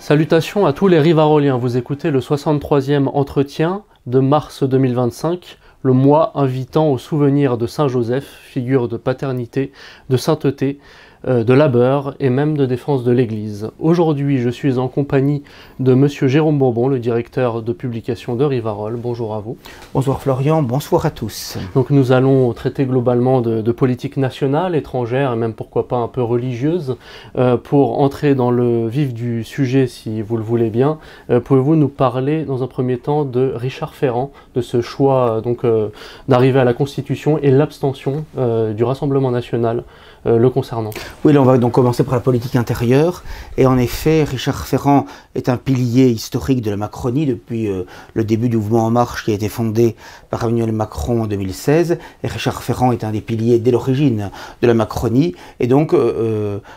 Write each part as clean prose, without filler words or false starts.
Salutations à tous les Rivaroliens, vous écoutez le 63e entretien de mars 2025, le mois invitant au souvenir de Saint Joseph, figure de paternité, de sainteté, de labeur et même de défense de l'Église. Aujourd'hui, je suis en compagnie de Monsieur Jérôme Bourbon, le directeur de publication de Rivarol. Bonjour à vous. Bonsoir Florian, bonsoir à tous. Donc nous allons traiter globalement de politique nationale, étrangère et même pourquoi pas un peu religieuse. Pour entrer dans le vif du sujet, si vous le voulez bien, pouvez-vous nous parler dans un premier temps de Richard Ferrand, de ce choix d'arriver à la Constitution et l'abstention du Rassemblement national le concernant? Oui, là on va donc commencer par la politique intérieure. Et en effet, Richard Ferrand est un pilier historique de la Macronie depuis le début du mouvement En Marche qui a été fondé par Emmanuel Macron en 2016. Et Richard Ferrand est un des piliers dès l'origine de la Macronie. Et donc,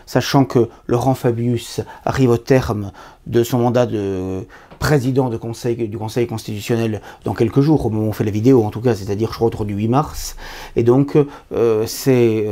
sachant que Laurent Fabius arrive au terme de son mandat de président du Conseil constitutionnel dans quelques jours, au moment où on fait la vidéo en tout cas, c'est-à-dire je crois autour du 8 mars. Et donc c'est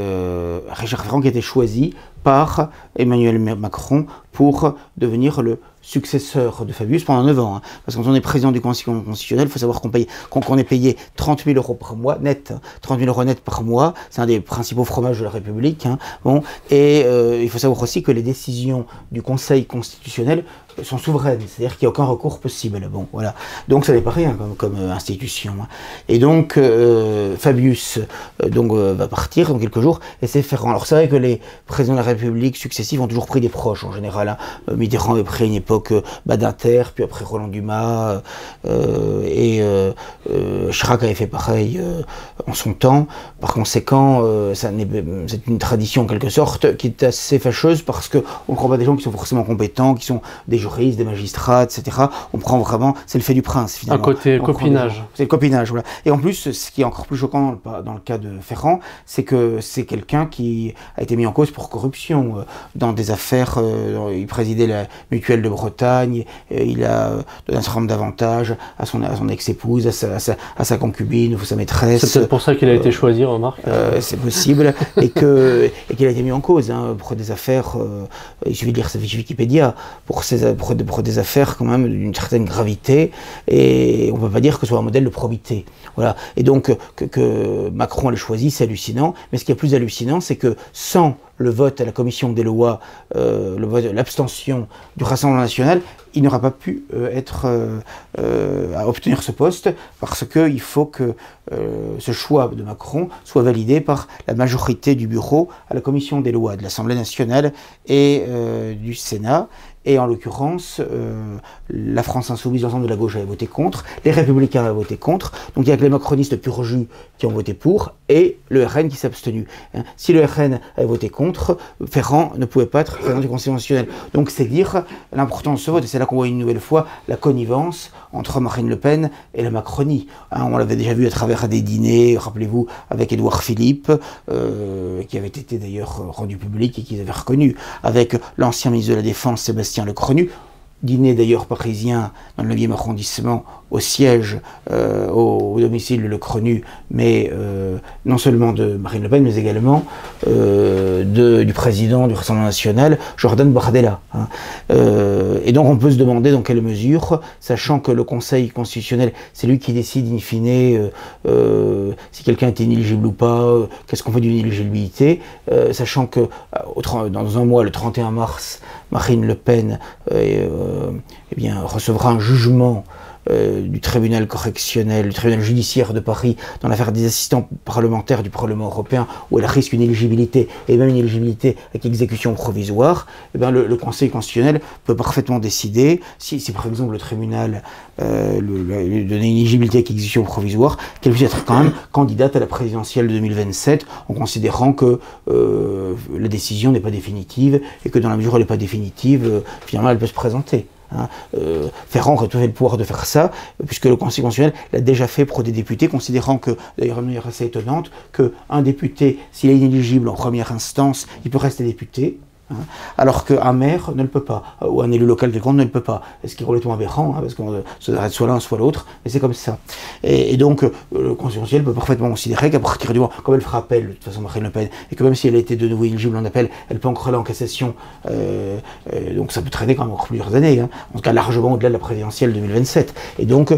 Richard Ferrand qui a été choisi par Emmanuel Macron pour devenir le successeur de Fabius pendant 9 ans. Hein. Parce que quand on est président du Conseil constitutionnel, il faut savoir qu'on est payé 30 000 € par mois, net, 30 000 € net par mois, c'est un des principaux fromages de la République. Hein. Bon. Et il faut savoir aussi que les décisions du Conseil constitutionnel sont souveraines, c'est-à-dire qu'il n'y a aucun recours possible. Bon, voilà. Donc ça n'est pas rien comme institution. Hein. Et donc Fabius va partir dans quelques jours, et c'est Ferrand. Alors c'est vrai que les présidents de la République successifs ont toujours pris des proches en général. Hein. Mitterrand avait pris une époque Badinter, puis après Roland Dumas, Chirac avait fait pareil en son temps. Par conséquent, c'est une tradition en quelque sorte qui est assez fâcheuse parce qu'on ne prend pas des gens qui sont forcément compétents, qui sont des juristes, des magistrats, etc. On prend vraiment, c'est le fait du prince finalement. Un côté copinage. C'est le copinage, voilà. Et en plus, ce qui est encore plus choquant dans le cas de Ferrand, c'est que c'est quelqu'un qui a été mis en cause pour corruption dans des affaires. Il présidait la Mutuelle de Bretagne, il a donné un certain nombre d'avantages à son ex-épouse, à sa concubine ou sa maîtresse. C'est peut-être pour ça qu'il a été choisi, remarque. C'est possible, et qu'il a été mis en cause pour des affaires. Il suffit de lire sa fiche Wikipédia pour des affaires quand même d'une certaine gravité, et on ne peut pas dire que ce soit un modèle de probité. Voilà. Et donc que Macron l'ait choisi, c'est hallucinant, mais ce qui est plus hallucinant, c'est que sans le vote à la commission des lois, l'abstention du Rassemblement national, il n'aura pas pu obtenir ce poste, parce qu'il faut que ce choix de Macron soit validé par la majorité du bureau à la commission des lois de l'Assemblée nationale et du Sénat. Et en l'occurrence, la France insoumise, l'ensemble de la gauche avait voté contre, les Républicains avaient voté contre, donc il y a que les macronistes pur jus qui ont voté pour, et le RN qui s'est abstenu. Hein. Si le RN avait voté contre, Ferrand ne pouvait pas être président du Conseil constitutionnel. Donc c'est dire l'importance de ce vote, et c'est là qu'on voit une nouvelle fois la connivence entre Marine Le Pen et la Macronie. Hein, on l'avait déjà vu à travers des dîners, rappelez-vous, avec Édouard Philippe, qui avait été d'ailleurs rendu public et qu'ils avaient reconnu, avec l'ancien ministre de la Défense, Sébastien Lecornu, dîner d'ailleurs parisien dans le 9e arrondissement, au siège, au domicile de Lecornu, mais non seulement de Marine Le Pen, mais également du président du Rassemblement national, Jordan Bardella. Hein. Et donc on peut se demander dans quelle mesure, sachant que le Conseil constitutionnel, c'est lui qui décide in fine si quelqu'un est inéligible ou pas, qu'est-ce qu'on fait d'une inéligibilité, sachant que dans un mois, le 31 mars, Marine Le Pen recevra un jugement du tribunal correctionnel, du tribunal judiciaire de Paris, dans l'affaire des assistants parlementaires du Parlement européen, où elle risque une éligibilité, et même une éligibilité avec exécution provisoire. Eh bien, le Conseil constitutionnel peut parfaitement décider, si par exemple le tribunal lui donne une éligibilité avec exécution provisoire, qu'elle puisse être quand même candidate à la présidentielle de 2027, en considérant que la décision n'est pas définitive, et que dans la mesure où elle n'est pas définitive, finalement elle peut se présenter. Hein. Ferrand aurait tout fait le pouvoir de faire ça, puisque le Conseil constitutionnel l'a déjà fait pour des députés, considérant que, d'ailleurs de manière assez étonnante, qu'un député, s'il est inéligible en première instance, il peut rester député, Alors qu'un maire ne le peut pas, ou un élu local quelconque ne le peut pas, ce qui est complètement aberrant, parce qu'on se arrête soit l'un soit l'autre, mais c'est comme ça. Et donc le Conseil constitutionnel peut parfaitement considérer qu'à partir du moment, comme elle fera appel de toute façon Marine Le Pen, et que même si elle a été de nouveau éligible en appel, elle peut encore aller en cassation, donc ça peut traîner quand même encore plusieurs années, en tout cas largement au-delà de la présidentielle 2027. Et donc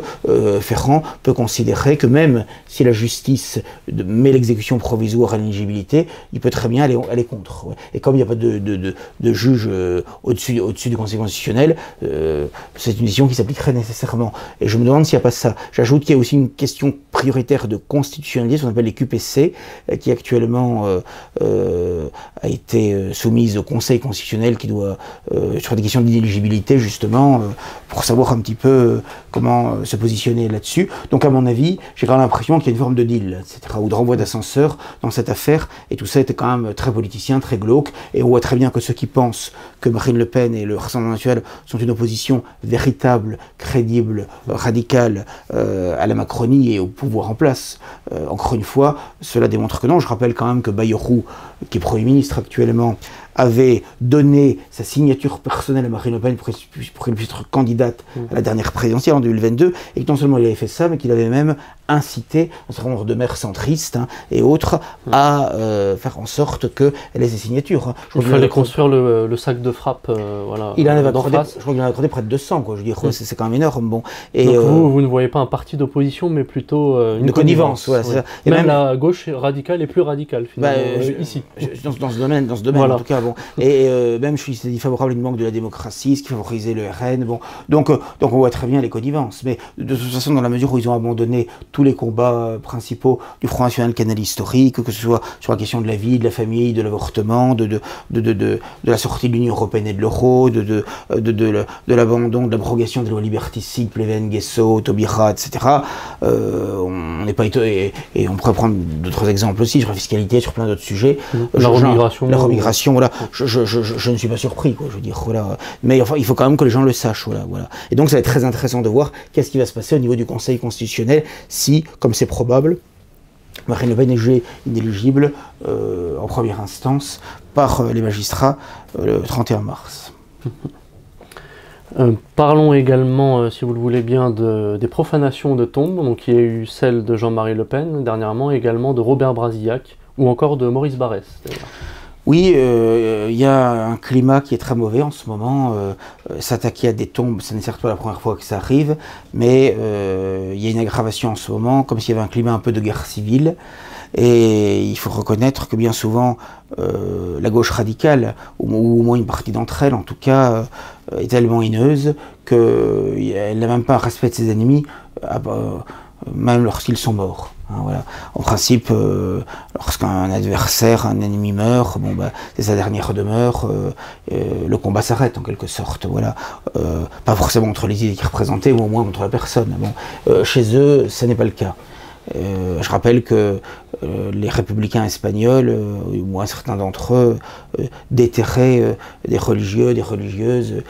Ferrand peut considérer que même si la justice met l'exécution provisoire à l'éligibilité, il peut très bien aller contre. Et comme il n'y a pas de juge au-dessus du Conseil constitutionnel, c'est une décision qui s'appliquerait nécessairement. Et je me demande s'il n'y a pas ça. J'ajoute qu'il y a aussi une question prioritaire de constitutionnalité, ce qu'on appelle les QPC, qui actuellement a été soumise au Conseil constitutionnel qui doit, sur des questions d'inéligibilité justement, pour savoir un petit peu comment se positionner là-dessus. Donc à mon avis, j'ai quand même l'impression qu'il y a une forme de deal, etc., ou de renvoi d'ascenseur dans cette affaire, et tout ça était quand même très politicien, très glauque, et on voit très bien que ceux qui pensent que Marine Le Pen et le Rassemblement national sont une opposition véritable, crédible, radicale à la Macronie et au pouvoir en place, encore une fois, cela démontre que non. Je rappelle quand même que Bayrou, qui est Premier ministre actuellement, avait donné sa signature personnelle à Marine Le Pen pour qu'elle puisse être candidate à la dernière présidentielle en 2022, et que non seulement il avait fait ça, mais qu'il avait même incité un certain nombre de maires centristes et autres à faire en sorte qu'elle ait ses signatures. Il fallait construire le sac de frappe, voilà. Il en avait accordé, je crois qu'il en a accordé près de 200, quoi. Je veux dire, c'est quand même énorme. Bon. Et donc vous ne voyez pas un parti d'opposition, mais plutôt une connivence. Voilà, c'est ça. Et même la gauche radicale est plus radicale, finalement, ici. Dans ce domaine voilà. En tout cas, bon. Et même je suis défavorable à une banque de la démocratie, ce qui favorisait le RN. Bon. Donc on voit très bien les connivences. Mais de toute façon, dans la mesure où ils ont abandonné tous les combats principaux du Front National Canal Historique, que ce soit sur la question de la vie, de la famille, de l'avortement, de la sortie de l'Union Européenne et de l'euro, de l'abandon, de l'abrogation des lois liberticides, Pleven, Guesso, Taubira, etc. On n'est pas étonné, et on pourrait prendre d'autres exemples aussi, sur la fiscalité, sur plein d'autres sujets. La remigration, voilà. Je ne suis pas surpris, quoi, je veux dire, voilà. Mais enfin, il faut quand même que les gens le sachent, voilà. Et donc ça va être très intéressant de voir qu'est-ce qui va se passer au niveau du Conseil constitutionnel si, comme c'est probable, Marine Le Pen est jugée inéligible en première instance par les magistrats le 31 mars. Parlons également, si vous le voulez bien, des profanations de tombes. Donc il y a eu celle de Jean-Marie Le Pen dernièrement, également de Robert Brasillac, ou encore de Maurice Barrès. Oui, il y a un climat qui est très mauvais en ce moment. S'attaquer à des tombes, ce n'est certes pas la première fois que ça arrive, mais il y a une aggravation en ce moment, comme s'il y avait un climat un peu de guerre civile. Et il faut reconnaître que bien souvent, la gauche radicale, ou au moins une partie d'entre elles en tout cas, est tellement haineuse qu'elle n'a même pas un respect de ses ennemis, même lorsqu'ils sont morts. Voilà. En principe, lorsqu'un adversaire, un ennemi meurt, bon, c'est sa dernière demeure, le combat s'arrête en quelque sorte. Voilà. Pas forcément entre les idées qui représentaient, ou au moins contre la personne. Bon. Chez eux, ce n'est pas le cas. Je rappelle que les républicains espagnols, ou certains d'entre eux, déterraient des religieux, des religieuses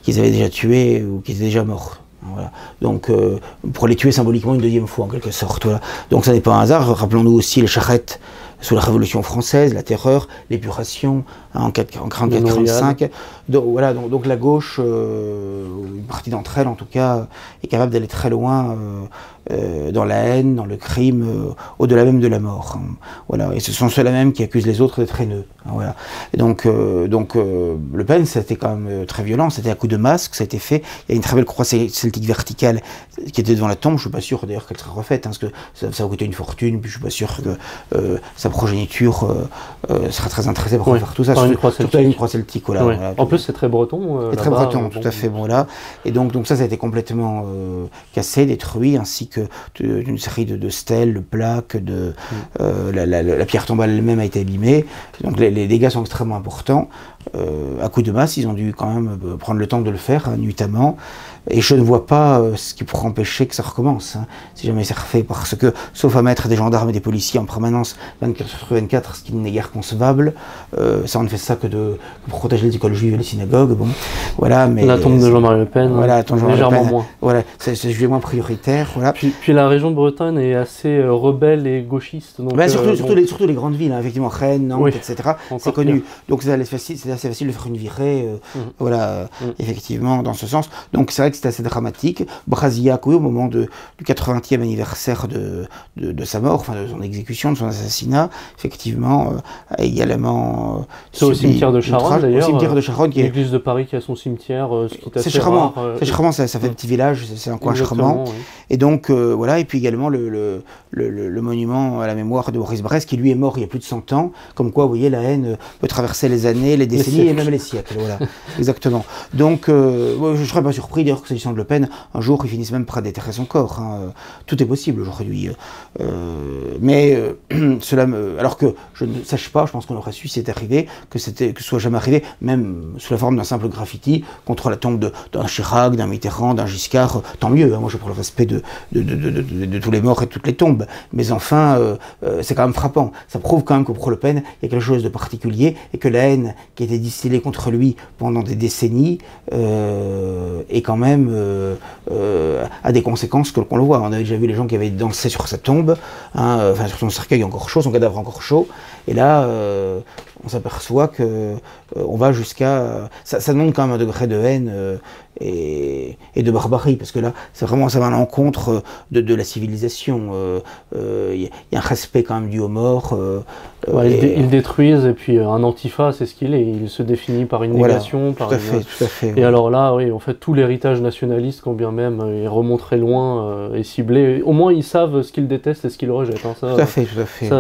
qu'ils avaient déjà tués ou qui étaient déjà morts. Voilà. Donc, pour les tuer symboliquement une deuxième fois, en quelque sorte. Voilà. Donc, ça n'est pas un hasard. Rappelons-nous aussi les charrettes sous la Révolution française, la terreur, l'épuration, en 44-45. Donc la gauche, une partie d'entre elles en tout cas, est capable d'aller très loin dans la haine, dans le crime, au-delà même de la mort. Voilà. Et ce sont ceux-là même qui accusent les autres d'être haineux. Voilà. Et donc Le Pen, c'était quand même très violent, c'était à coup de masque, ça a été fait. Il y a une très belle croix celtique verticale qui était devant la tombe. Je suis pas sûr d'ailleurs qu'elle sera refaite, parce que ça a coûté une fortune, puis je suis pas sûr que sa progéniture sera très intéressée par faire tout ça. Surtout une croix celtique. Voilà, ouais. Voilà, en plus, c'est très breton. C'est très breton, tout à fait. Bon, là. Et donc ça a été complètement cassé, détruit, ainsi que une série de stèles, de plaques, la pierre tombale elle-même a été abîmée. Donc les dégâts sont extrêmement importants. à coup de masse, ils ont dû quand même prendre le temps de le faire, nuitamment. Et je ne vois pas ce qui pourrait empêcher que ça recommence, si jamais c'est refait, parce que, sauf à mettre des gendarmes et des policiers en permanence 24 sur 24, ce qui n'est guère concevable, ça on ne fait ça que pour protéger les écoles juives et les synagogues, bon, voilà. Mais la tombe de Jean-Marie Le Pen, voilà, légèrement moins. Voilà, c'est moins prioritaire, voilà. Puis la région de Bretagne est assez rebelle et gauchiste. Donc, surtout les grandes villes, effectivement, Rennes, Nantes, etc. C'est connu. Donc c'est assez facile de faire une virée, voilà, effectivement, dans ce sens. Donc c'est vrai que c'est assez dramatique. Brasillac, oui, au moment du 80e anniversaire de sa mort, enfin de son exécution, de son assassinat, effectivement, a également... c'est au cimetière de Charonne, d'ailleurs. Au cimetière de Charonne, l'église de Paris qui a son cimetière, ce qui est assez Charmant. rare. C'est charmant, ça fait petit village, c'est un coin charmant. Oui. Et donc, voilà, et puis également le monument à la mémoire de Maurice Barrès, qui lui est mort il y a plus de 100 ans, comme quoi, vous voyez, la haine peut traverser les années, les décennies et même les siècles, voilà, exactement. Donc, je ne serais pas surpris d'ailleurs que s'agissant de Le Pen, un jour, ils finissent même par déterrer son corps. Tout est possible aujourd'hui. Alors que je ne sache pas, je pense qu'on aurait su si c'est arrivé, que ce soit jamais arrivé, même sous la forme d'un simple graffiti, contre la tombe d'un Chirac, d'un Mitterrand, d'un Giscard, tant mieux, moi je prends le respect de tous les morts et de toutes les tombes, mais enfin, c'est quand même frappant. Ça prouve quand même que pour Le Pen, il y a quelque chose de particulier, et que la haine qui a été distillée contre lui pendant des décennies est quand même a des conséquences qu'on le voit. On avait déjà vu les gens qui avaient dansé sur sa tombe, enfin sur son cercueil encore chaud, son cadavre encore chaud, et là on s'aperçoit que on va jusqu'à... Ça demande quand même un degré de haine et de barbarie, parce que là, c'est vraiment, ça va à l'encontre de la civilisation. Il y a un respect quand même dû aux morts. Ils détruisent, et puis un antifa, c'est ce qu'il est. Il se définit par une négation. Tout à fait. Et alors là, oui, en fait, tout l'héritage nationaliste, quand bien même il remonte très loin, est ciblé. Au moins, ils savent ce qu'ils détestent et ce qu'ils rejettent. Tout à fait.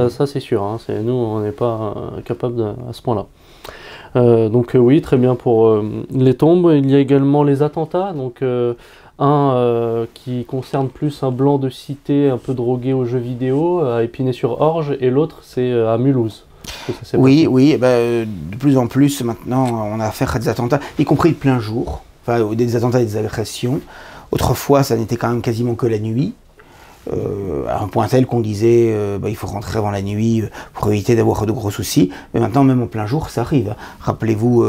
Ça, c'est sûr. Nous, on n'est pas capable à ce point-là. Donc oui, très bien pour les tombes. Il y a également les attentats, donc un qui concerne plus un blanc de cité un peu drogué aux jeux vidéo à Épinay-sur-Orge, et l'autre c'est à Mulhouse. Oui, de plus en plus maintenant on a affaire à des attentats, y compris de plein jour, enfin des attentats et des agressions. Autrefois ça n'était quand même quasiment que la nuit. À un point tel qu'on disait il faut rentrer avant la nuit pour éviter d'avoir de gros soucis, mais maintenant même en plein jour ça arrive. Rappelez-vous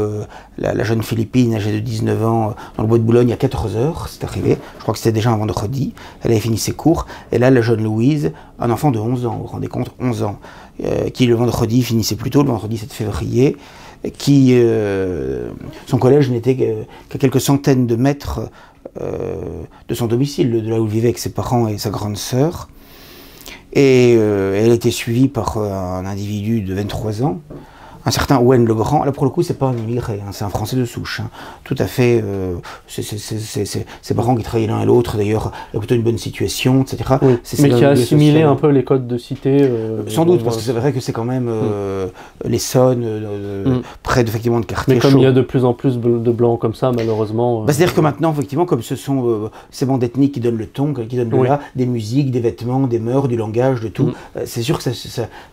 la jeune Philippine âgée de 19 ans dans le bois de Boulogne à 14h, c'est arrivé, je crois que c'était déjà un vendredi, elle avait fini ses cours, et là la jeune Louise, un enfant de 11 ans, vous vous rendez compte, 11 ans, qui le vendredi finissait plus tôt, le vendredi 7 février, qui son collège n'était qu'à quelques centaines de mètres de son domicile, de là où il vivait avec ses parents et sa grande sœur. Et elle a été suivie par un individu de 23 ans, un certain Owen Legrand. Là pour le coup c'est pas un immigré, c'est un Français de souche, tout à fait, ses parents qui travaillaient l'un et l'autre d'ailleurs, il a plutôt une bonne situation, etc. Oui, mais qui a assimilé un peu les codes de cité. Sans doute, parce que c'est vrai que c'est quand même l'Essonne, près effectivement de quartiers chauds. Mais comme il y a de plus en plus de blancs comme ça, malheureusement... C'est-à-dire que maintenant, effectivement, comme ce sont ces bandes ethniques qui donnent le ton, qui donnent le là, des musiques, des vêtements, des mœurs, du langage, de tout, c'est sûr que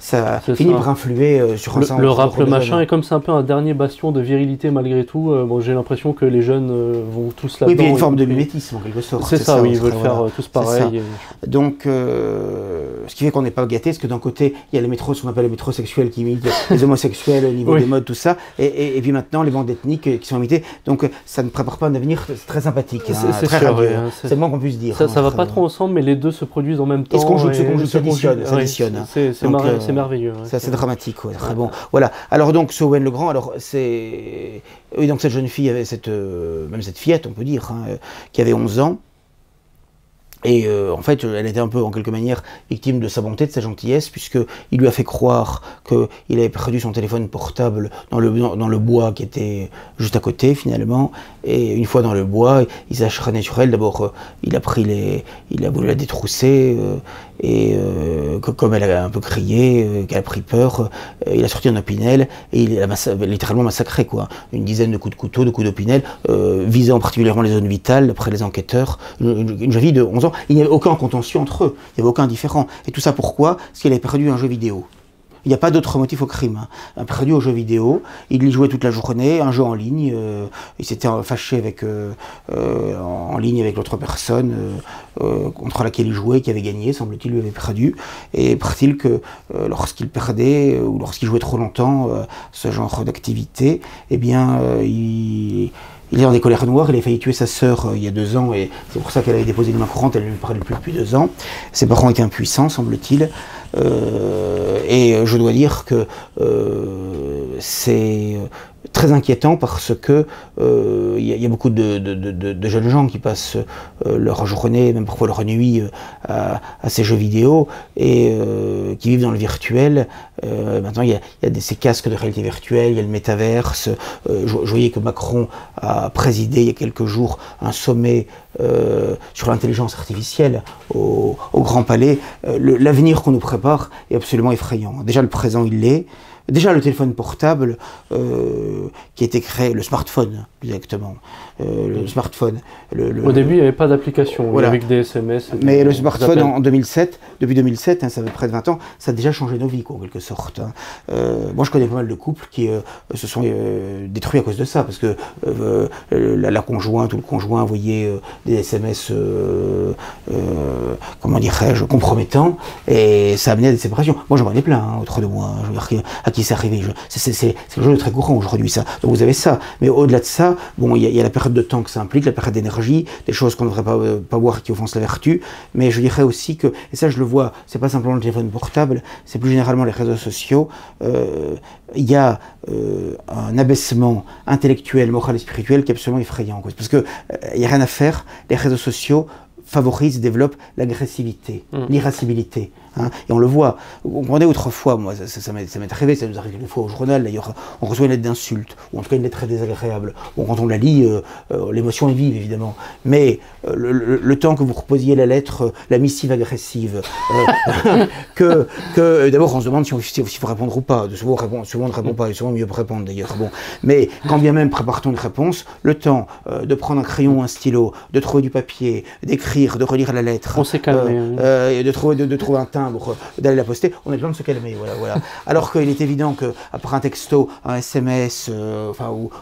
ça finit par influer sur un certain nombre. Le machin, et comme c'est un peu un dernier bastion de virilité malgré tout, j'ai l'impression que les jeunes vont tous là-dedans. Oui, puis il y a une forme de mimétisme en quelque sorte. C'est ça, oui, ils veulent faire tous pareil. Donc, ce qui fait qu'on n'est pas gâté, parce que d'un côté, il y a les métros, ce qu'on appelle les métrosexuels qui imitent les homosexuels au niveau des modes, tout ça, et puis maintenant les bandes ethniques qui sont imitées, donc ça ne prépare pas un avenir très sympathique, c'est très sûr, radieux, c'est le moins qu'on puisse dire. Ça va pas trop ensemble, mais les deux se produisent en même temps. Et ce qu'on joue, s'additionne. C'est merveilleux. C'est assez dramatique, très bon. Voilà. Alors donc, ce Owen Legrand, oui, donc cette jeune fille avait même cette fillette, on peut dire, qui avait 11 ans. Et en fait, elle était un peu, en quelque manière, victime de sa bonté, de sa gentillesse, puisqu'il lui a fait croire qu'il avait perdu son téléphone portable dans le bois qui était juste à côté, finalement. Et une fois dans le bois, il s'est acharné sur elle. D'abord, il a voulu la détrousser, et comme elle a un peu crié, qu'elle a pris peur, il a sorti un opinel, et il a littéralement massacré, quoi. Une dizaine de coups de couteau, de coups d'opinel, visant particulièrement les zones vitales, d'après les enquêteurs. Une jeune fille de 11 ans. Il n'y avait aucun contentieux entre eux, il n'y avait aucun différend. Et tout ça pourquoi? Parce qu'il avait perdu un jeu vidéo. Il n'y a pas d'autre motif au crime. Hein. Un perdu aux jeux vidéo, il y jouait toute la journée, un jeu en ligne, il s'était fâché avec, en ligne avec l'autre personne contre laquelle il jouait, qui avait gagné, semble-t-il, lui avait perdu. Et paraît-il que lorsqu'il perdait ou lorsqu'il jouait trop longtemps ce genre d'activité, eh bien, il est dans des colères noires, il a failli tuer sa sœur il y a 2 ans, et c'est pour ça qu'elle avait déposé une main courante, elle ne lui parlait plus depuis 2 ans. Ses parents étaient impuissants, semble-t-il. Et je dois dire que c'est très inquiétant parce que y a beaucoup de jeunes gens qui passent leur journée, même parfois leur nuit, à ces jeux vidéo et qui vivent dans le virtuel. Maintenant, il y a ces casques de réalité virtuelle, il y a le métaverse. Je voyais que Macron a présidé il y a quelques jours un sommet sur l'intelligence artificielle au Grand Palais. L'avenir qu'on nous prépare est absolument effrayant. Déjà, le présent, il l'est. Déjà, le téléphone portable qui a été créé, le smartphone, plus exactement. Le smartphone. Au début, il n'y avait pas d'application, voilà. Avec des SMS. Mais le smartphone, en 2007, depuis 2007, hein, ça fait près de 20 ans, ça a déjà changé nos vies, quoi, en quelque sorte. Hein. Moi, je connais pas mal de couples qui se sont détruits à cause de ça, parce que la conjointe ou le conjoint voyait des SMS, comment dirais-je, compromettants, et ça amenait à des séparations. Moi, j'en ai plein, hein, autour de moi. Je veux dire, à qui c'est arrivé. C'est quelque chose de très courant aujourd'hui, ça. Donc vous avez ça. Mais au-delà de ça, bon, il y a la période de temps que ça implique, la période d'énergie, des choses qu'on ne devrait pas voir et qui offensent la vertu. Mais je dirais aussi que, et ça je le vois, c'est pas simplement le téléphone portable, c'est plus généralement les réseaux sociaux. Il y a un abaissement intellectuel, moral et spirituel qui est absolument effrayant. Parce que il n'y a rien à faire. Les réseaux sociaux favorisent, développent l'agressivité, l'irascibilité. Hein, et on le voit. On comprenait autrefois, moi, ça m'est arrivé, ça nous arrive une fois au journal, d'ailleurs, on reçoit une lettre d'insulte, ou en tout cas une lettre très désagréable. Bon, quand on la lit, l'émotion est vive, évidemment. Mais le temps que vous reposiez la lettre, la missive agressive, d'abord on se demande si faut répondre ou pas. Souvent on ne répond pas, et souvent mieux pour répondre d'ailleurs. Bon. Mais quand bien même prépare-t-on une réponse, le temps de prendre un crayon ou un stylo, de trouver du papier, d'écrire, de relire la lettre, on s'est calmé, de trouver un timbre, d'aller la poster, on a besoin de se calmer. Voilà. Alors qu'il est évident qu'après un texto, un SMS,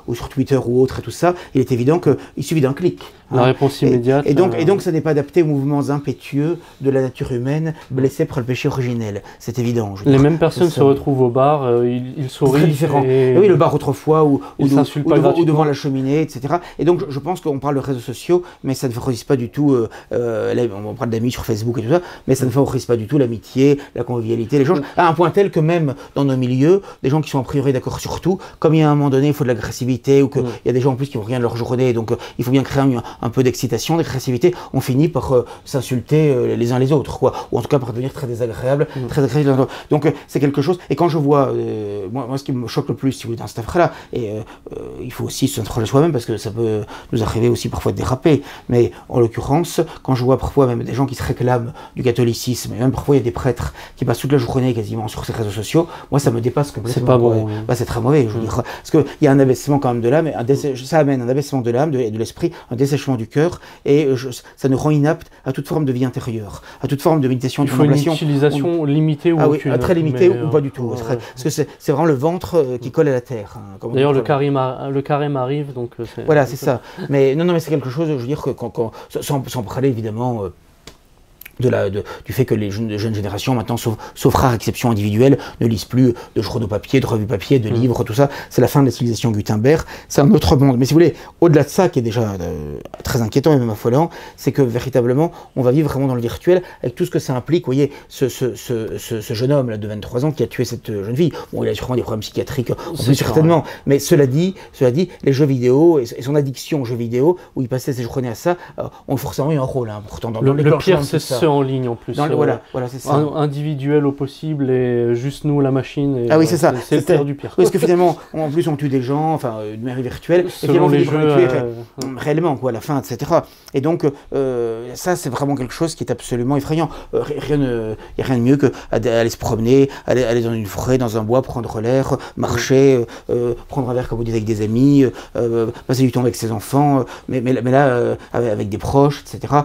ou sur Twitter ou autre et tout ça, il est évident qu'il suffit d'un clic. La réponse immédiate. Et donc ça n'est pas adapté aux mouvements impétueux de la nature humaine blessée par le péché originel. C'est évident. Les mêmes personnes se retrouvent au bar, ils sourient. C'est différent. Et oui, le bar autrefois, ou devant la cheminée, etc. Et donc je pense qu'on parle de réseaux sociaux, mais ça ne favorise pas du tout, on parle d'amis sur Facebook et tout ça, mais ça ne favorise pas du tout l'amitié, la convivialité, l'échange, à un point tel que même dans nos milieux, des gens qui sont a priori d'accord sur tout, comme il y a un moment donné, il faut de l'agressivité, ou qu'il y a des gens en plus qui n'ont rien de leur journée, donc il faut bien créer un peu d'excitation, d'agressivité, on finit par s'insulter les uns les autres, quoi, ou en tout cas par devenir très désagréable, très agressif. Donc c'est quelque chose, et quand je vois, moi ce qui me choque le plus, si vous voulez, dans cette affaire-là, et il faut aussi s'interroger soi-même, parce que ça peut nous arriver aussi parfois de déraper, mais en l'occurrence, quand je vois parfois même des gens qui se réclament du catholicisme, et même parfois il y a des prêtres qui passent toute la journée quasiment sur ces réseaux sociaux, moi ça me dépasse complètement. C'est pas bon. Ouais. Bah, c'est très mauvais, je veux dire, parce qu'il y a un abaissement quand même de l'âme, ça amène un abaissement de l'âme et de l'esprit, un dessèchement du cœur, et ça nous rend inapte à toute forme de vie intérieure, à toute forme de méditation, de contemplation. Il faut une utilisation limitée ou aucune. Très limitée ou pas du tout. Parce que c'est vraiment le ventre qui colle à la terre. Hein, d'ailleurs, le carême arrive, donc... Voilà, c'est ça. Mais non, mais c'est quelque chose, je veux dire, sans parler évidemment... du fait que les jeunes générations, maintenant, sauf rare exception individuelle, ne lisent plus de journaux papier, de revues papier, de livres, tout ça. C'est la fin de la civilisation Gutenberg. C'est un autre monde. Mais si vous voulez, au-delà de ça, qui est déjà très inquiétant et même affolant, c'est que véritablement, on va vivre vraiment dans le virtuel avec tout ce que ça implique. Vous voyez, ce jeune homme là, de 23 ans qui a tué cette jeune fille, bon, il a sûrement des problèmes psychiatriques, plus certainement. Mais cela dit, les jeux vidéo et son addiction aux jeux vidéo, où il passait ses journées à ça, ont forcément eu un rôle important dans le pire, c'est ça. En ligne en plus. Voilà, c'est ça. Individuel au possible et juste nous, la machine. Et, oui, c'est ça. C'est le pire du pire. Parce que finalement, en plus, on tue des gens, enfin, de manière virtuelle, et selon les jeux, réellement, quoi, à la fin, etc. Et donc, ça, c'est vraiment quelque chose qui est absolument effrayant. Il n'y a rien de mieux qu'aller se promener, aller dans une forêt, dans un bois, prendre l'air, marcher, prendre un verre, comme vous dites, avec des amis, passer du temps avec ses enfants, mais là, avec des proches, etc.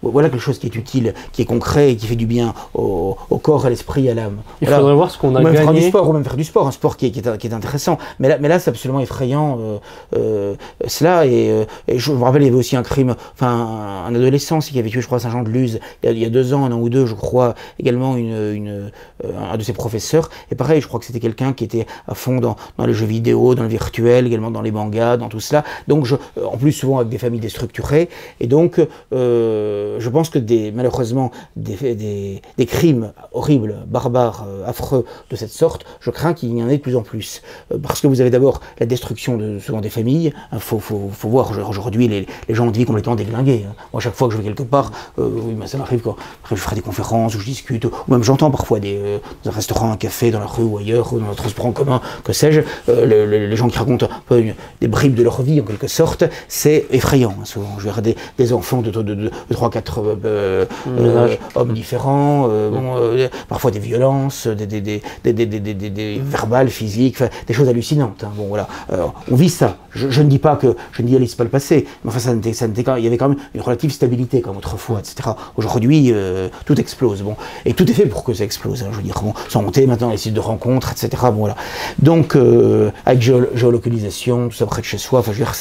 Voilà quelque chose qui est utile. utile, qui est concret et qui fait du bien au corps, à l'esprit, à l'âme. Il faudrait voir ce qu'on a gagné. Faire du sport, ou même faire du sport, un sport qui est intéressant. Mais là c'est absolument effrayant, cela. Et je me rappelle, il y avait aussi un crime, enfin un adolescent qui avait tué, je crois, à Saint-Jean-de-Luz, il y a 2 ans, un an ou deux, je crois, également un de ses professeurs. Et pareil, je crois que c'était quelqu'un qui était à fond dans les jeux vidéo, dans le virtuel, également dans les mangas, dans tout cela. Donc, en plus, souvent avec des familles déstructurées. Et donc, je pense que malheureusement, des crimes horribles, barbares, affreux de cette sorte, je crains qu'il y en ait de plus en plus. Parce que vous avez d'abord la destruction souvent des familles. Il faut voir, aujourd'hui, les gens ont une vie complètement déglinguée. Moi, chaque fois que je vais quelque part, oui, ça m'arrive quand je ferai des conférences où je discute, ou même j'entends parfois dans un restaurant, un café, dans la rue ou ailleurs, ou dans un transport en commun, que sais-je, les gens qui racontent un peu des bribes de leur vie en quelque sorte, c'est effrayant. Souvent, je verrai des enfants de 3-4 hommes différents, parfois des violences, des verbales, physiques, des choses hallucinantes. Bon, voilà. On vit ça. Je ne dis pas allez, c'est pas le passé, mais enfin, il y avait quand même une relative stabilité comme autrefois, etc. Aujourd'hui, tout explose. Bon, et tout est fait pour que ça explose. Hein, je veux dire, bon, sans monter maintenant les sites de rencontres, etc. Bon, voilà. Donc, avec géolocalisation, tout ça près de chez soi. Enfin, je veux dire,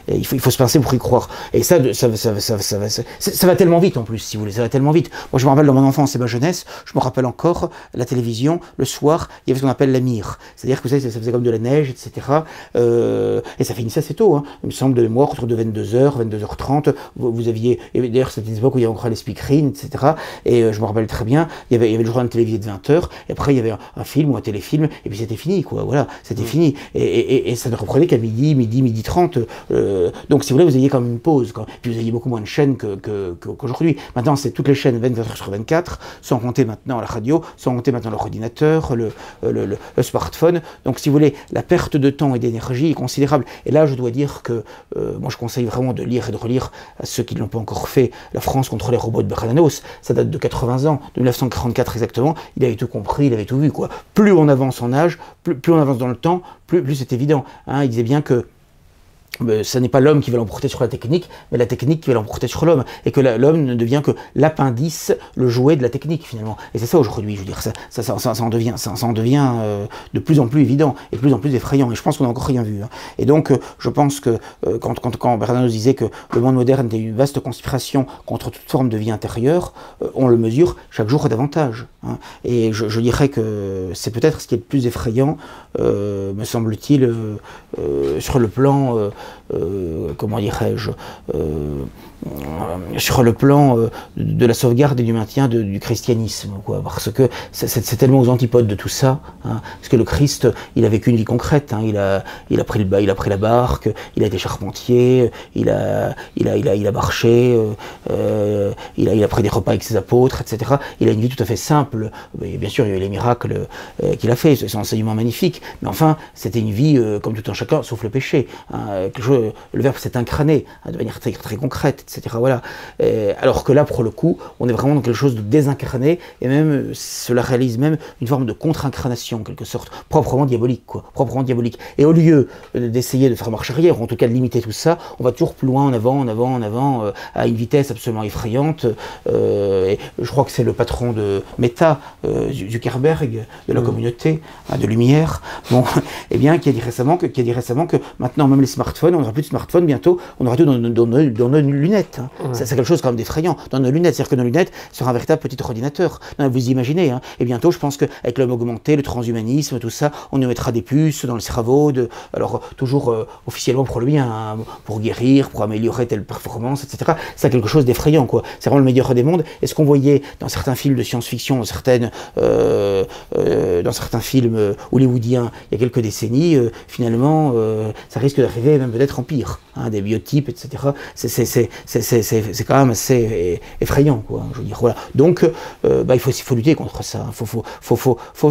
il faut se pincer pour y croire. Et ça va tellement vite en plus, si vous voulez. Ça va tellement vite. Moi, je me rappelle dans mon enfance et ma jeunesse, je me rappelle encore la télévision le soir. Il y avait ce qu'on appelle la mire. C'est-à-dire que vous savez, ça faisait comme de la neige, etc. Et ça finissait assez tôt. Hein. Il me semble de mémoire, autour de 22h, 22h30, vous aviez, et d'ailleurs c'était une époque où il y avait encore les speakerines, etc. Et je me rappelle très bien, il y avait le journal télévisé de 20h, et après il y avait un film ou un téléfilm, et puis c'était fini, quoi, voilà, c'était fini. Et ça ne reprenait qu'à midi 30. Donc si vous voulez, vous aviez quand même une pause, puis vous aviez beaucoup moins de chaînes qu'aujourd'hui. Maintenant, c'est toutes les chaînes 24h/24, sans compter maintenant la radio, sans compter maintenant l'ordinateur, le smartphone. Donc si vous voulez, la perte de temps et d'énergie est considérable. Et là, je dois dire que moi, je conseille vraiment de lire et de relire à ceux qui ne l'ont pas encore fait, La France contre les robots de Bernanos. Ça date de 80 ans, de 1944 exactement. Il avait tout compris, il avait tout vu, quoi. Plus on avance en âge, plus on avance dans le temps, plus c'est évident. Hein. Il disait bien que ce n'est pas l'homme qui va l'emporter sur la technique, mais la technique qui va l'emporter sur l'homme, et que l'homme ne devient que l'appendice, le jouet de la technique finalement. Et c'est ça aujourd'hui, je veux dire, ça en devient de plus en plus évident et de plus en plus effrayant. Et je pense qu'on n'a encore rien vu. Hein. Et donc, je pense que quand Bernanos disait que le monde moderne était une vaste conspiration contre toute forme de vie intérieure, on le mesure chaque jour davantage. Hein. Et je dirais que c'est peut-être ce qui est le plus effrayant, me semble-t-il, sur le plan comment dirais-je, sur le plan de la sauvegarde et du maintien du christianisme, quoi, parce que c'est tellement aux antipodes de tout ça, hein, parce que le Christ, il a vécu une vie concrète, hein, il a pris la barque, il a été charpentier, il a marché, il a pris des repas avec ses apôtres, etc. Il a une vie tout à fait simple. Et bien sûr, il y a eu les miracles qu'il a fait, son enseignement magnifique, mais enfin, c'était une vie comme tout un chacun, sauf le péché. Hein, le verbe s'est incarné, hein, de manière très, très concrète, etc. Voilà. Alors que là, pour le coup, on est vraiment dans quelque chose de désincarné, et même, cela réalise même une forme de contre-incarnation, en quelque sorte, proprement diabolique, quoi, proprement diabolique. Et au lieu d'essayer de faire marche arrière, ou en tout cas de limiter tout ça, on va toujours plus loin, en avant, à une vitesse absolument effrayante. Et je crois que c'est le patron de Meta, Zuckerberg, de la communauté, hein, de Lumière, bon, eh bien, qui a dit récemment que maintenant, même les smartphones, on n'aura plus de smartphones, bientôt, on aura tout dans nos lunettes. Hein. Ouais. C'est quelque chose quand même d'effrayant. Dans nos lunettes, c'est-à-dire que nos lunettes seront un véritable petit ordinateur. Non, vous imaginez, hein. Et bientôt, je pense qu'avec l'homme augmenté, le transhumanisme, tout ça, on nous mettra des puces dans le cerveau, alors toujours officiellement pour le bien, hein, pour guérir, pour améliorer telle performance, etc. C'est quelque chose d'effrayant, quoi. C'est vraiment le meilleur des mondes. Et ce qu'on voyait dans certains films de science-fiction, dans certains films hollywoodiens, il y a quelques décennies, finalement, ça risque d'arriver même peut-être en pire. Hein, des biotypes, etc. C'est quand même assez effrayant, quoi. Je veux dire, voilà. Donc, il faut lutter contre ça. Faut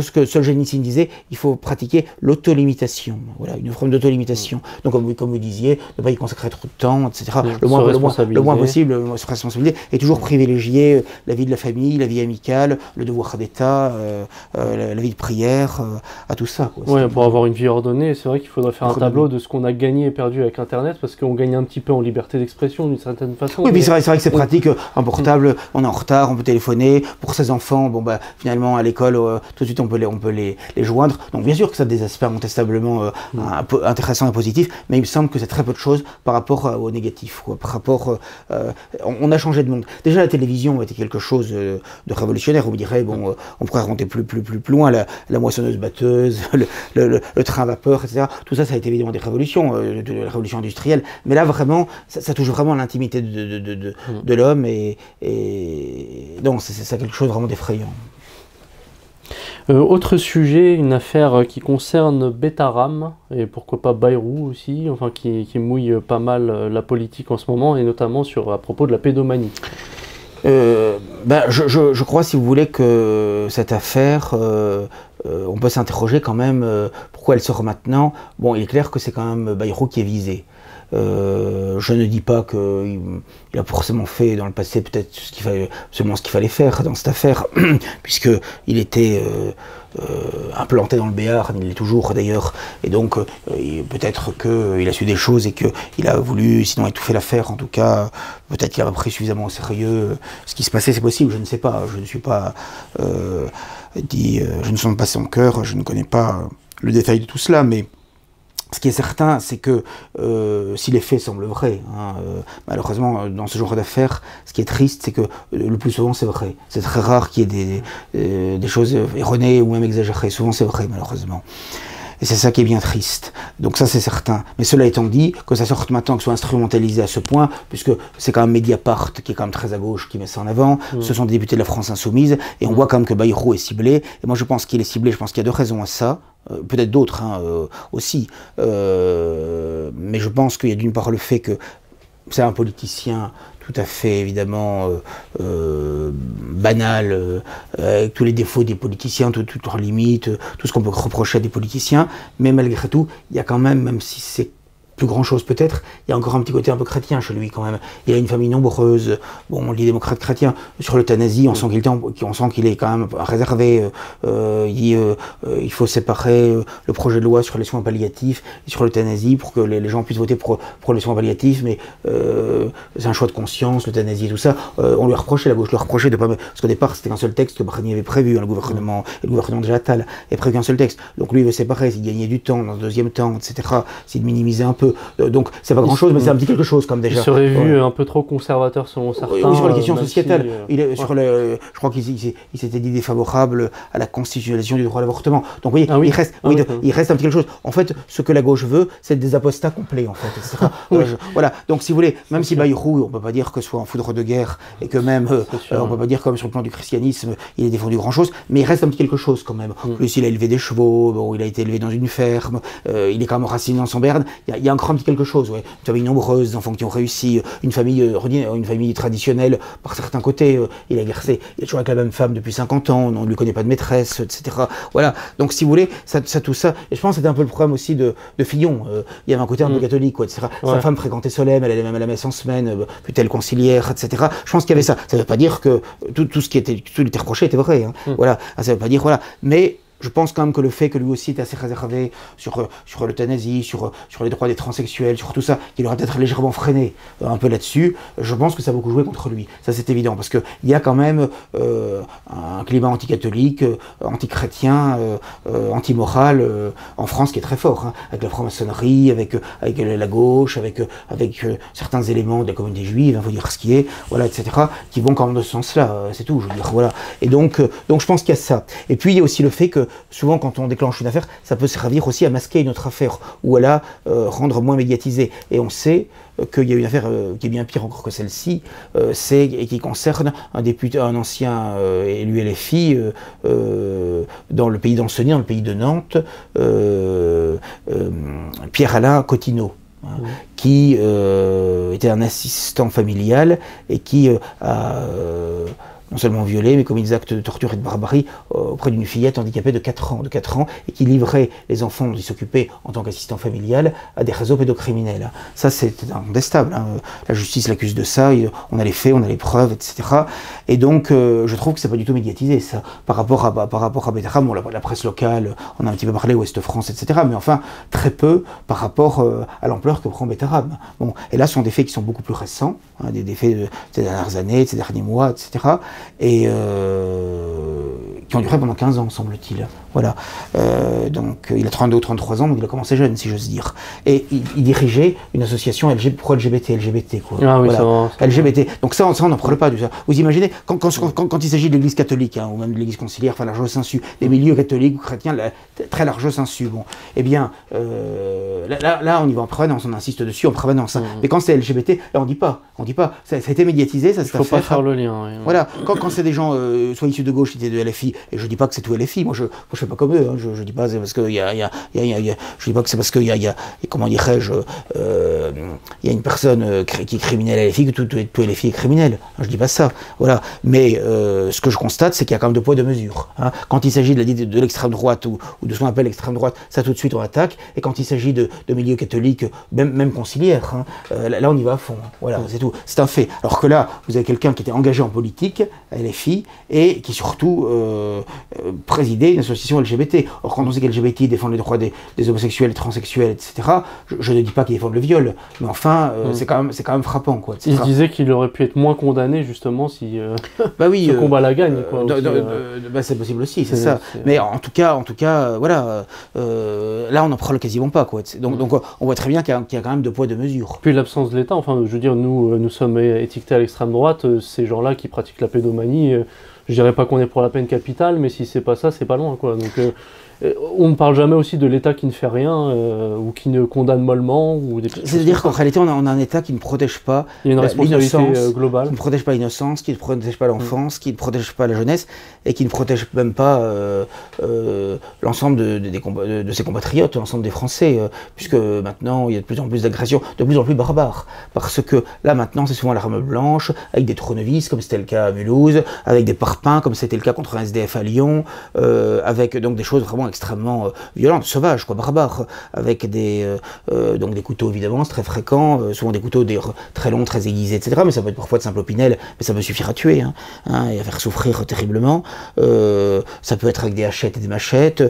ce que Solzhenitsyn disait, il faut pratiquer l'autolimitation. Voilà, une forme d'autolimitation. Donc, comme vous disiez, ne pas y consacrer trop de temps, etc. Le moins possible, se responsabiliser, et toujours privilégier la vie de la famille, la vie amicale, le devoir d'État, la vie de prière, à tout ça. Oui, pour avoir une vie ordonnée, c'est vrai qu'il faudrait faire un tableau de ce qu'on a gagné et perdu avec Internet, parce qu'on gagne un petit peu en liberté d'expression d'une certaine certaine façon. Oui, mais c'est vrai que c'est pratique, un portable, on est en retard, on peut téléphoner. Pour ses enfants, bon bah finalement à l'école, tout de suite on peut les joindre. Donc bien sûr que ça a des aspects incontestablement intéressants et positifs, mais il me semble que c'est très peu de choses par rapport au négatif, quoi. Par rapport, on a changé de monde. Déjà la télévision était quelque chose de révolutionnaire. On me dirait, bon, on pourrait remonter plus loin, la moissonneuse-batteuse, le train à vapeur, etc. Tout ça, ça a été évidemment des révolutions, de la révolution industrielle. Mais là, vraiment, ça touche vraiment à l'intimité de l'homme et donc c'est quelque chose vraiment d'effrayant. Autre sujet, une affaire qui concerne Betaram, et pourquoi pas Bayrou aussi, enfin qui mouille pas mal la politique en ce moment, et notamment à propos de la pédomanie. Je crois, si vous voulez, que cette affaire, on peut s'interroger quand même pourquoi elle sort maintenant. Bon, il est clair que c'est quand même Bayrou qui est visé. Je ne dis pas qu'il a forcément fait dans le passé peut-être seulement ce qu'il fallait faire dans cette affaire, puisqu'il était implanté dans le Béarn, il l'est toujours d'ailleurs, et donc peut-être qu'il a su des choses et qu'il a voulu sinon étouffer l'affaire. En tout cas, peut-être qu'il a pris suffisamment au sérieux ce qui se passait, c'est possible, je ne sais pas, je ne suis pas je ne sonde pas son cœur, je ne connais pas le détail de tout cela, mais ce qui est certain, c'est que si les faits semblent vrais, malheureusement, dans ce genre d'affaires, ce qui est triste, c'est que le plus souvent c'est vrai. C'est très rare qu'il y ait des choses erronées ou même exagérées. Souvent c'est vrai, malheureusement. Et c'est ça qui est bien triste. Donc ça, c'est certain. Mais cela étant dit, que ça sorte maintenant, que ce soit instrumentalisé à ce point, puisque c'est quand même Mediapart, qui est quand même très à gauche, qui met ça en avant. Ce sont des députés de la France Insoumise. Et on voit quand même que Bayrou est ciblé. Et moi, je pense qu'il est ciblé. Je pense qu'il y a deux raisons à ça. Peut-être d'autres aussi. Mais je pense qu'il y a d'une part le fait que c'est un politicien tout à fait évidemment banal, avec tous les défauts des politiciens, toutes leurs limites, tout ce qu'on peut reprocher à des politiciens, mais malgré tout, il y a quand même si c'est plus grand chose peut-être, il y a encore un petit côté un peu chrétien chez lui quand même. Il a une famille nombreuse, bon, on dit démocrate chrétien. Sur l'euthanasie, on sent qu'il est quand même réservé. Il dit il faut séparer le projet de loi sur les soins palliatifs et sur l'euthanasie pour que les gens puissent voter pour les soins palliatifs, mais c'est un choix de conscience, l'euthanasie et tout ça. On lui reprochait, la gauche lui reprochait de pas... Parce qu'au départ, c'était qu'un seul texte que Barnier avait prévu, le gouvernement de Attal avait prévu un seul texte. Donc lui, il veut séparer, s'il gagnait du temps dans le deuxième temps, etc., s'il minimiser un peu. Donc c'est pas grand chose, mais c'est un petit quelque chose comme déjà. Il serait vu un peu trop conservateur selon certains. Oui, sur les questions sociétales. Je crois qu'il s'était dit défavorable à la constitutionnalisation du droit à l'avortement. Donc oui, il reste un petit quelque chose. En fait, ce que la gauche veut, c'est des apostats complets, en fait, etc. Voilà. Donc si vous voulez, même si Bayrou, on peut pas dire que ce soit un foudre de guerre et que même, on peut pas dire comme sur le plan du christianisme, il a défendu grand chose, mais il reste un petit quelque chose quand même. Plus il a élevé des chevaux, bon, il a été élevé dans une ferme, il est quand même raciné dans son Béarn. Il y a encore un petit quelque chose, ouais. Une famille nombreuse, des enfants qui ont réussi, une famille traditionnelle par certains côtés. Il a exercé, il est toujours avec la même femme depuis 50 ans, on ne lui connaît pas de maîtresse, etc. Voilà. Donc si vous voulez, tout ça, et je pense que c'était un peu le problème aussi de Fillon. Il y avait un côté un peu catholique, quoi, etc. Ouais. Sa femme fréquentait Solesmes, elle allait même à la messe en semaine, fut-elle concilière, etc. Je pense qu'il y avait ça. Ça ne veut pas dire que tout ce qui était reproché était vrai. Hein. Voilà. Ça ne veut pas dire, voilà. Mais je pense quand même que le fait que lui aussi était assez réservé sur l'euthanasie, sur les droits des transsexuels, sur tout ça, qu'il aurait peut-être légèrement freiné un peu là-dessus, je pense que ça a beaucoup joué contre lui. Ça, c'est évident, parce qu'il y a quand même un climat anticatholique, anti-chrétien, anti-moral en France qui est très fort, hein, avec la franc-maçonnerie, avec la gauche, avec certains éléments de la communauté juive, il faut dire ce qui est, voilà, etc., qui vont quand même dans ce sens-là, c'est tout, je veux dire, voilà. Et donc je pense qu'il y a ça. Et puis, il y a aussi le fait que souvent, quand on déclenche une affaire, ça peut servir aussi à masquer une autre affaire, ou à la rendre moins médiatisée. Et on sait qu'il y a une affaire qui est bien pire encore que celle-ci, et qui concerne un ancien élu LFI dans le pays d'Ancenis, dans le pays de Nantes, Pierre-Alain Cotineau. Qui était un assistant familial et qui a non seulement violé, mais commis des actes de torture et de barbarie auprès d'une fillette handicapée de 4 ans, et qui livrait les enfants dont il s'occupait en tant qu'assistant familial à des réseaux pédocriminels. Ça, c'est incontestable. Hein. La justice l'accuse de ça, on a les faits, on a les preuves, etc. Et donc, je trouve que c'est pas du tout médiatisé, ça. Par rapport à Betarab, bon, la presse locale, on a un petit peu parlé, Ouest France, etc. Mais enfin, très peu par rapport à l'ampleur que prend Betarab. Bon, et là, ce sont des faits qui sont beaucoup plus récents, hein, des faits de ces dernières années, de ces derniers mois, etc. Et qui ont duré pendant 15 ans, semble-t-il. Voilà. Donc, il a 32 ou 33 ans, donc il a commencé jeune, si j'ose dire. Et il dirigeait une association pro-LGBT, quoi. Ah oui, voilà. ça LGBT. Donc ça, on n'en parle pas. Vous imaginez, quand il s'agit de l'Église catholique, hein, ou même de l'Église conciliaire, enfin large sensu, des milieux catholiques ou chrétiens, très large sensu, bon, eh bien, là, on y va en permanence, on insiste dessus en permanence. Hein. Mais quand c'est LGBT, là, on dit pas. Ça a été médiatisé, ça s'est fait. Il faut pas faire le lien. Oui. Voilà. Quand c'est des gens, soit issus de gauche, étaient de LFI, et je dis pas que c'est tout LFI. Moi, je fais pas comme eux. Hein. Je dis pas c'est parce que je dis pas que c'est parce qu'il y a comment dirais-je, il y a une personne qui est criminelle LFI que tout LFI est criminel. Je dis pas ça. Voilà. Mais ce que je constate, c'est qu'il y a quand même deux poids deux mesures. Hein. Quand il s'agit de l'extrême droite ou de ce qu'on appelle l'extrême droite, ça tout de suite on attaque. Et quand il s'agit de milieux catholiques, même conciliaires, hein, là on y va à fond. Hein. Voilà, c'est tout. C'est un fait. Alors que là, vous avez quelqu'un qui était engagé en politique, à LFI, et qui surtout présidait une association LGBT. Or quand on sait qu'LGBT défend les droits des homosexuels, transsexuels, etc., je ne dis pas qu'ils défendent le viol, mais enfin, c'est quand même frappant, quoi. Il se disait qu'il aurait pu être moins condamné, justement, si ce combat la gagne, quoi. C'est possible aussi, c'est ça. Mais en tout cas, voilà, là, on n'en parle quasiment pas, quoi. Donc on voit très bien qu'il y a quand même deux poids, deux mesures. Puis l'absence de l'État, enfin, je veux dire, nous sommes étiquetés à l'extrême droite, ces gens-là qui pratiquent la pédomanie, je dirais pas qu'on est pour la peine capitale, mais si c'est pas ça, c'est pas loin, quoi. Donc on ne parle jamais aussi de l'État qui ne fait rien ou qui ne condamne mollement. C'est-à-dire qu'en réalité, on a un État qui ne protège pas l'innocence globale, qui ne protège pas l'innocence, qui ne protège pas l'enfance, qui ne protège pas la jeunesse et qui ne protège même pas l'ensemble de ses compatriotes, l'ensemble des Français, puisque maintenant il y a de plus en plus d'agressions, de plus en plus barbares. Parce que là maintenant, c'est souvent l'arme blanche, avec des tournevis, comme c'était le cas à Mulhouse, avec des parpaings, comme c'était le cas contre un SDF à Lyon, avec donc des choses vraiment extrêmement violentes, sauvages, quoi, barbares, avec donc des couteaux évidemment, c'est très fréquent, souvent des couteaux très longs, très aiguisés, etc. Mais ça peut être parfois de simple opinel, mais ça peut suffire à tuer, et à faire souffrir terriblement. Ça peut être avec des hachettes et des machettes.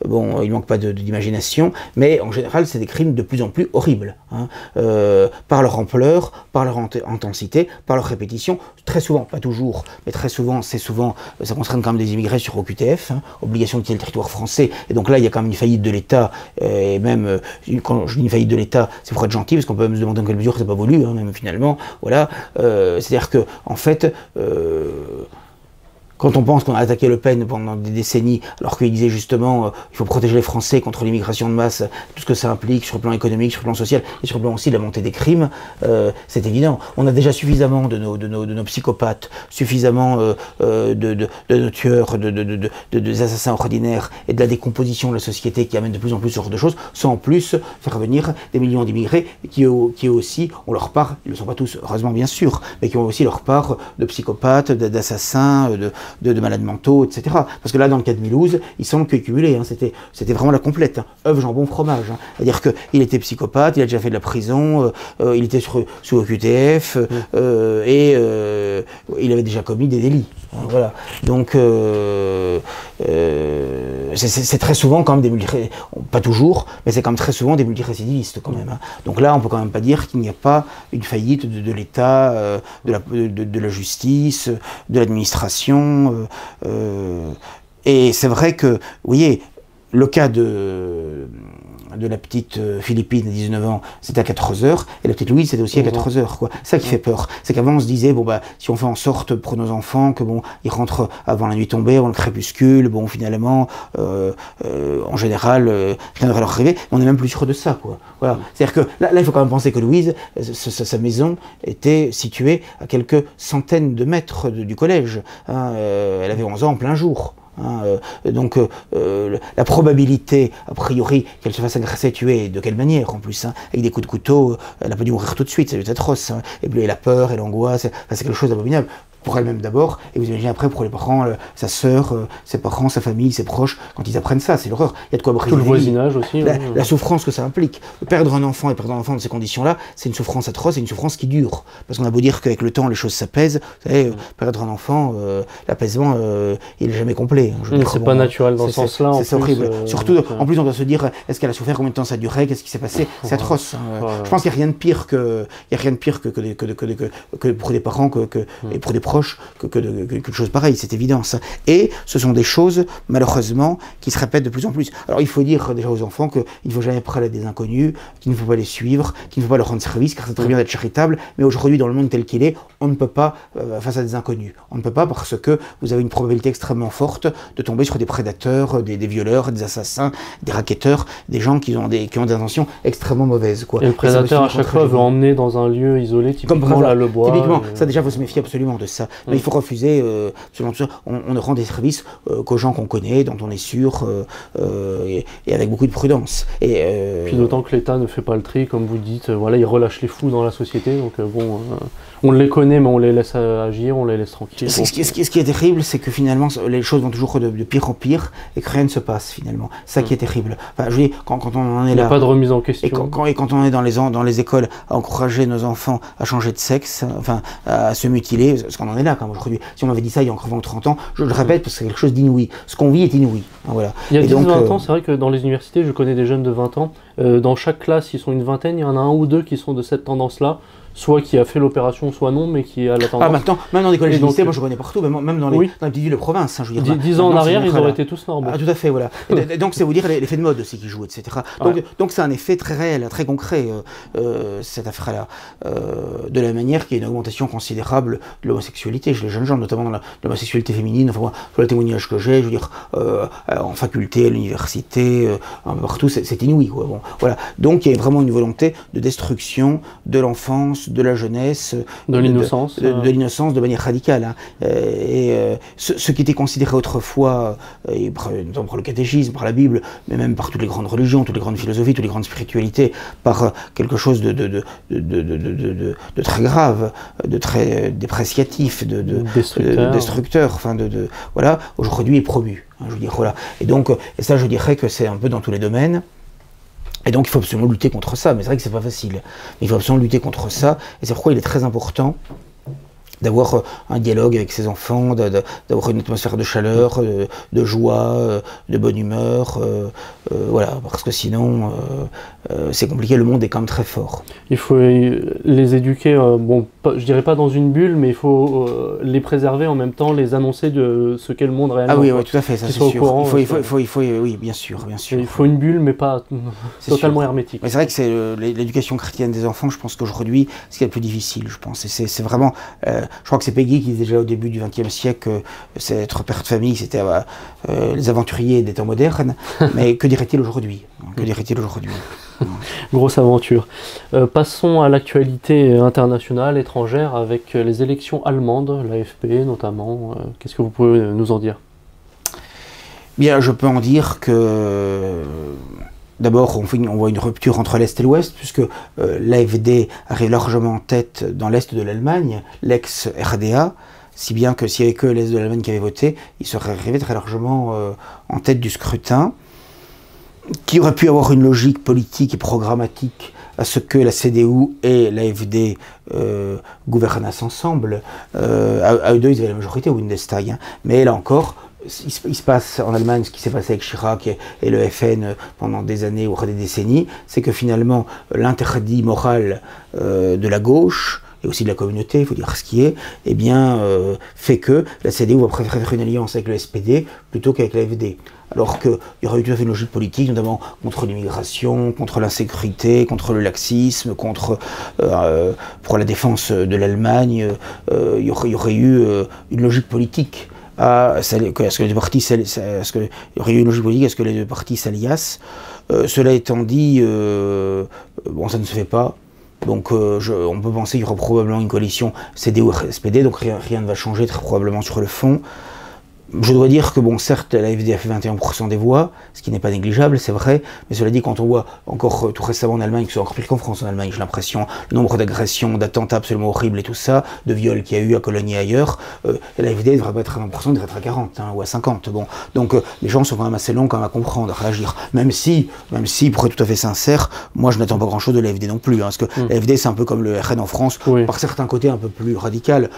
Bon, il manque pas d'imagination, mais en général, c'est des crimes de plus en plus horribles, par leur ampleur, par leur intensité, par leur répétition. Très souvent, pas toujours, mais très souvent, ça concerne quand même des immigrés sur OQTF, obligation de quitter le territoire français, et donc là il y a quand même une faillite de l'État, et même quand je dis une faillite de l'État, c'est pour être gentil, parce qu'on peut même se demander dans quelle mesure c'est pas voulu, même finalement, voilà, c'est-à-dire que, en fait, quand on pense qu'on a attaqué Le Pen pendant des décennies, alors qu'il disait justement il faut protéger les Français contre l'immigration de masse, tout ce que ça implique sur le plan économique, sur le plan social et sur le plan aussi de la montée des crimes, c'est évident. On a déjà suffisamment de nos psychopathes, suffisamment de nos tueurs, des assassins ordinaires et de la décomposition de la société qui amène de plus en plus ce genre de choses, sans en plus faire venir des millions d'immigrés qui eux aussi ont leur part, ils ne le sont pas tous, heureusement bien sûr, mais qui ont aussi leur part de psychopathes, d'assassins, de malades mentaux, etc. Parce que là, dans le cas de Mulhouse, il semble que cumulé, c'était vraiment la complète, œuf, jambon, fromage. C'est-à-dire qu'il était psychopathe, il a déjà fait de la prison, il était sous OQTF, et il avait déjà commis des délits. Voilà. Donc, c'est très souvent quand même des multirécidivistes, pas toujours, mais c'est quand même très souvent des multirécidivistes quand même. Donc là, on peut quand même pas dire qu'il n'y a pas une faillite de l'État, de la justice, de l'administration. Et c'est vrai que, vous voyez, le cas de la petite Philippine de 19 ans, c'était à 4h, et la petite Louise, c'était aussi à 4h, quoi. C'est ça qui fait peur. C'est qu'avant, on se disait, bon, bah, si on fait en sorte pour nos enfants que, bon, ils rentrent avant la nuit tombée, avant le crépuscule, bon, finalement, en général, rien ne devrait leur arriver, mais on n'est même plus sûr de ça, quoi. Voilà. C'est-à-dire que, là, il faut quand même penser que Louise, sa maison était située à quelques centaines de mètres du collège. Elle avait 11 ans en plein jour. Donc la probabilité, a priori, qu'elle se fasse agresser, tuer, de quelle manière en plus, avec des coups de couteau, elle n'a pas dû mourir tout de suite, c'est atroce, et puis la peur et l'angoisse, c'est quelque chose d'abominable. pour elle-même d'abord, et vous imaginez après pour les parents, sa sœur, ses parents, sa famille, ses proches, quand ils apprennent ça, c'est l'horreur. Il y a de quoi briser tout le voisinage aussi. La souffrance que ça implique. Perdre un enfant et perdre un enfant dans ces conditions-là, c'est une souffrance atroce et une souffrance qui dure. Parce qu'on a beau dire qu'avec le temps, les choses s'apaisent, vous savez, perdre un enfant, l'apaisement, il n'est jamais complet. C'est pas naturel dans ce sens-là. C'est horrible. Surtout, en plus, on doit se dire, est-ce qu'elle a souffert, combien de temps ça a duré, qu'est-ce qui s'est passé, c'est atroce. Je pense qu'il n'y a rien de pire que pour des parents et pour des proches que quelque chose pareil, c'est évident ça. Et ce sont des choses, malheureusement, qui se répètent de plus en plus. Alors il faut dire déjà aux enfants qu'il ne faut jamais parler à des inconnus, qu'il ne faut pas les suivre, qu'il ne faut pas leur rendre service, car c'est très bien d'être charitable, mais aujourd'hui, dans le monde tel qu'il est, on ne peut pas face à des inconnus. On ne peut pas parce que vous avez une probabilité extrêmement forte de tomber sur des prédateurs, des violeurs, des assassins, des racketteurs, des gens qui ont des intentions extrêmement mauvaises. Quoi. Et le prédateur, à chaque fois, veut emmener dans un lieu isolé, typiquement là, le bois. Typiquement, ça déjà, il faut se méfier absolument de ça. Mais il faut refuser, selon tout ça, on ne rend des services qu'aux gens qu'on connaît, dont on est sûr, et avec beaucoup de prudence. Puis d'autant que l'État ne fait pas le tri, comme vous dites, voilà, il relâche les fous dans la société, donc bon, on les connaît, mais on les laisse agir, on les laisse tranquilles. Ce qui est terrible, c'est que finalement, les choses vont toujours de pire en pire, et que rien ne se passe finalement. C'est ça qui est terrible. Enfin, je veux dire, quand on en est là... Il n'y a pas de remise en question. Et quand on est dans les écoles à encourager nos enfants à changer de sexe, enfin, à se mutiler, parce qu'on en est là quand même aujourd'hui. Si on m'avait dit ça il y a encore 20 ou 30 ans, je le répète parce que c'est quelque chose d'inouï. Ce qu'on vit est inouï. Voilà. Il y a 10-20 ans, c'est vrai que dans les universités, je connais des jeunes de 20 ans, dans chaque classe, ils sont une vingtaine, il y en a un ou deux qui sont de cette tendance-là, soit qui a fait l'opération, soit non, mais qui a la tendance. Ah, maintenant, même dans les collèges et lycées, moi je connais partout, même dans les petites villes de province. Hein, je veux dire, 10 ans en arrière, ils auraient été tous normaux. Ah, tout à fait, voilà. Et donc, c'est vous dire l'effet de mode aussi qui joue, etc. Donc, c'est un effet très réel, très concret, cette affaire-là. De la même manière qu'il y a une augmentation considérable de l'homosexualité chez les jeunes gens, notamment dans l'homosexualité féminine. Enfin, pour le témoignage que j'ai, je veux dire, en faculté, à l'université, un peu partout, c'est inouï, quoi. Bon, voilà. Donc, il y a vraiment une volonté de destruction de l'enfance, de la jeunesse, de l'innocence, de l'innocence de manière radicale. Hein. Ce qui était considéré autrefois, notamment par le catéchisme, par la Bible, mais même par toutes les grandes religions, toutes les grandes philosophies, toutes les grandes spiritualités, par quelque chose de très grave, de très dépréciatif, de destructeur, enfin voilà, aujourd'hui est promu. Hein, je veux dire, voilà. Et donc, et ça, je dirais que c'est un peu dans tous les domaines. Et donc il faut absolument lutter contre ça, mais c'est vrai que c'est pas facile. Mais il faut absolument lutter contre ça, et c'est pourquoi il est très important d'avoir un dialogue avec ses enfants, d'avoir une atmosphère de chaleur, de joie, de bonne humeur, voilà, parce que sinon c'est compliqué, le monde est quand même très fort. Il faut les éduquer, bon, je dirais pas dans une bulle, mais il faut les préserver en même temps, les annoncer de ce qu'est le monde réellement. Ah oui, oui, tout à fait, ça c'est sûr. Courant, oui, bien sûr, bien sûr. Il faut une bulle, mais pas totalement hermétique. Mais c'est vrai que c'est l'éducation chrétienne des enfants, je pense qu'aujourd'hui, ce qui est le plus difficile, je pense. Et c'est vraiment... je crois que c'est Peggy qui disait déjà au début du XXe siècle que c'est être père de famille, c'était les aventuriers des temps modernes. Mais que dirait-il aujourd'hui? Que dirait-il aujourd'hui? Grosse aventure. Passons à l'actualité internationale, étrangère, avec les élections allemandes, l'AFP notamment. Qu'est-ce que vous pouvez nous en dire? Bien, je peux en dire que... D'abord, on voit une rupture entre l'Est et l'Ouest, puisque l'AfD arrive largement en tête dans l'Est de l'Allemagne, l'ex-RDA, si bien que s'il n'y avait que l'Est de l'Allemagne qui avait voté, il serait arrivé très largement en tête du scrutin, qui aurait pu avoir une logique politique et programmatique à ce que la CDU et l'AfD gouvernassent ensemble. À eux deux, ils avaient la majorité au Bundestag, hein. Mais là encore, il se passe en Allemagne ce qui s'est passé avec Chirac et le FN pendant des années ou des décennies, c'est que finalement l'interdit moral de la gauche et aussi de la communauté, il faut dire ce qui est, eh bien, fait que la CDU va préférer faire une alliance avec le SPD plutôt qu'avec l'AfD. Alors qu'il y aurait eu tout à fait une logique politique, notamment contre l'immigration, contre l'insécurité, contre le laxisme, pour la défense de l'Allemagne, il y aurait eu une logique politique. Il y aurait eu une logique politique à ce que les deux partis s'alliassent. Cela étant dit, bon, ça ne se fait pas. Donc on peut penser qu'il y aura probablement une coalition CDU-SPD, donc rien ne va changer très probablement sur le fond. Je dois dire que, bon, certes, la AfD a fait 21% des voix, ce qui n'est pas négligeable, c'est vrai, mais cela dit, quand on voit encore tout récemment en Allemagne, que c'est encore pire qu'en France en Allemagne, j'ai l'impression, le nombre d'agressions, d'attentats absolument horribles et tout ça, de viols qu'il y a eu à Cologne et ailleurs, la AfD ne devrait pas être à 20%, devrait être à 40 ou à 50. Bon. Donc les gens sont quand même assez longs quand même à comprendre, à réagir. Même si, pour être tout à fait sincère, moi je n'attends pas grand-chose de l'AfD non plus, hein, parce que l'AfD c'est un peu comme le RN en France, par certains côtés un peu plus radical,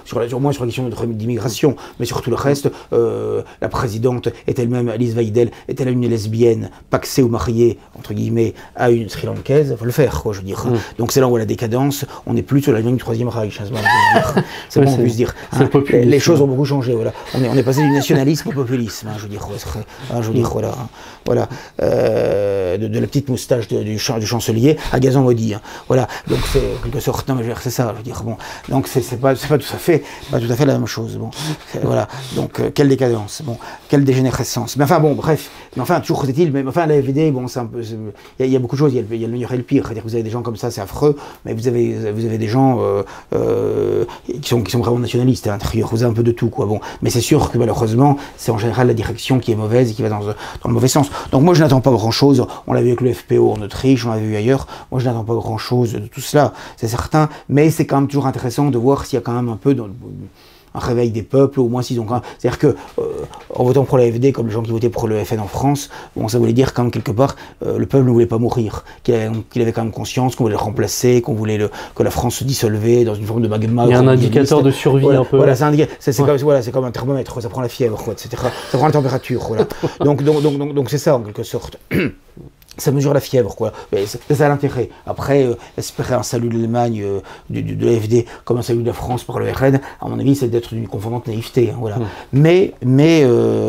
sur la question d'immigration, mais sur tout le reste, la présidente est elle-même, Alice Weidel, est elle une lesbienne, paxée ou mariée, entre guillemets, à une Sri Lankaise, il faut le faire, quoi, je veux dire. Donc c'est là où la décadence, on n'est plus sur la ligne du Troisième Reich, c'est bon, on peut se dire. Hein, les choses ont beaucoup changé, voilà. On est passé du nationalisme au populisme, hein, je veux dire, voilà, de la petite moustache du chancelier à Gazan maudit, hein, voilà. Donc c'est en quelque sorte, non mais c'est ça, je veux dire, bon. Donc c'est pas tout à fait la même chose, bon. Voilà. Donc quelle décadence, bon, quelle dégénérescence. Mais enfin bon, bref, mais enfin toujours est-il, mais enfin la AfD, bon, c'est un peu, il y a beaucoup de choses, il y a le meilleur et le pire. C'est-à-dire que vous avez des gens comme ça, c'est affreux, mais vous avez des gens qui sont vraiment nationalistes à l'intérieur. Vous avez un peu de tout, quoi. Bon, mais c'est sûr que malheureusement, c'est en général la direction qui est mauvaise et qui va dans le mauvais sens. Donc moi, je n'attends pas grand-chose. On l'a vu avec le FPO en Autriche, on l'a vu ailleurs. Moi, je n'attends pas grand-chose de tout cela, c'est certain. Mais c'est quand même toujours intéressant de voir s'il y a quand même un peu un réveil des peuples, au moins s'ils ont quand même... C'est-à-dire que, en votant pour l'AfD, comme les gens qui votaient pour le FN en France, bon, ça voulait dire quand même quelque part, le peuple ne voulait pas mourir, qu'il avait quand même conscience qu'on voulait le remplacer, qu'on voulait que la France se dissolvait dans une forme de magma. Il y a un indicateur de survie, voilà, un peu. Voilà, c'est comme un thermomètre, ça prend la fièvre, quoi, etc. Ça prend la température, voilà. Donc c'est ça, en quelque sorte. Ça mesure la fièvre, quoi. C'est ça l'intérêt. Après, espérer un salut de l'Allemagne, de l'AfD, comme un salut de la France par le RN, à mon avis, c'est d'être d'une confondante naïveté. Hein, voilà. Mais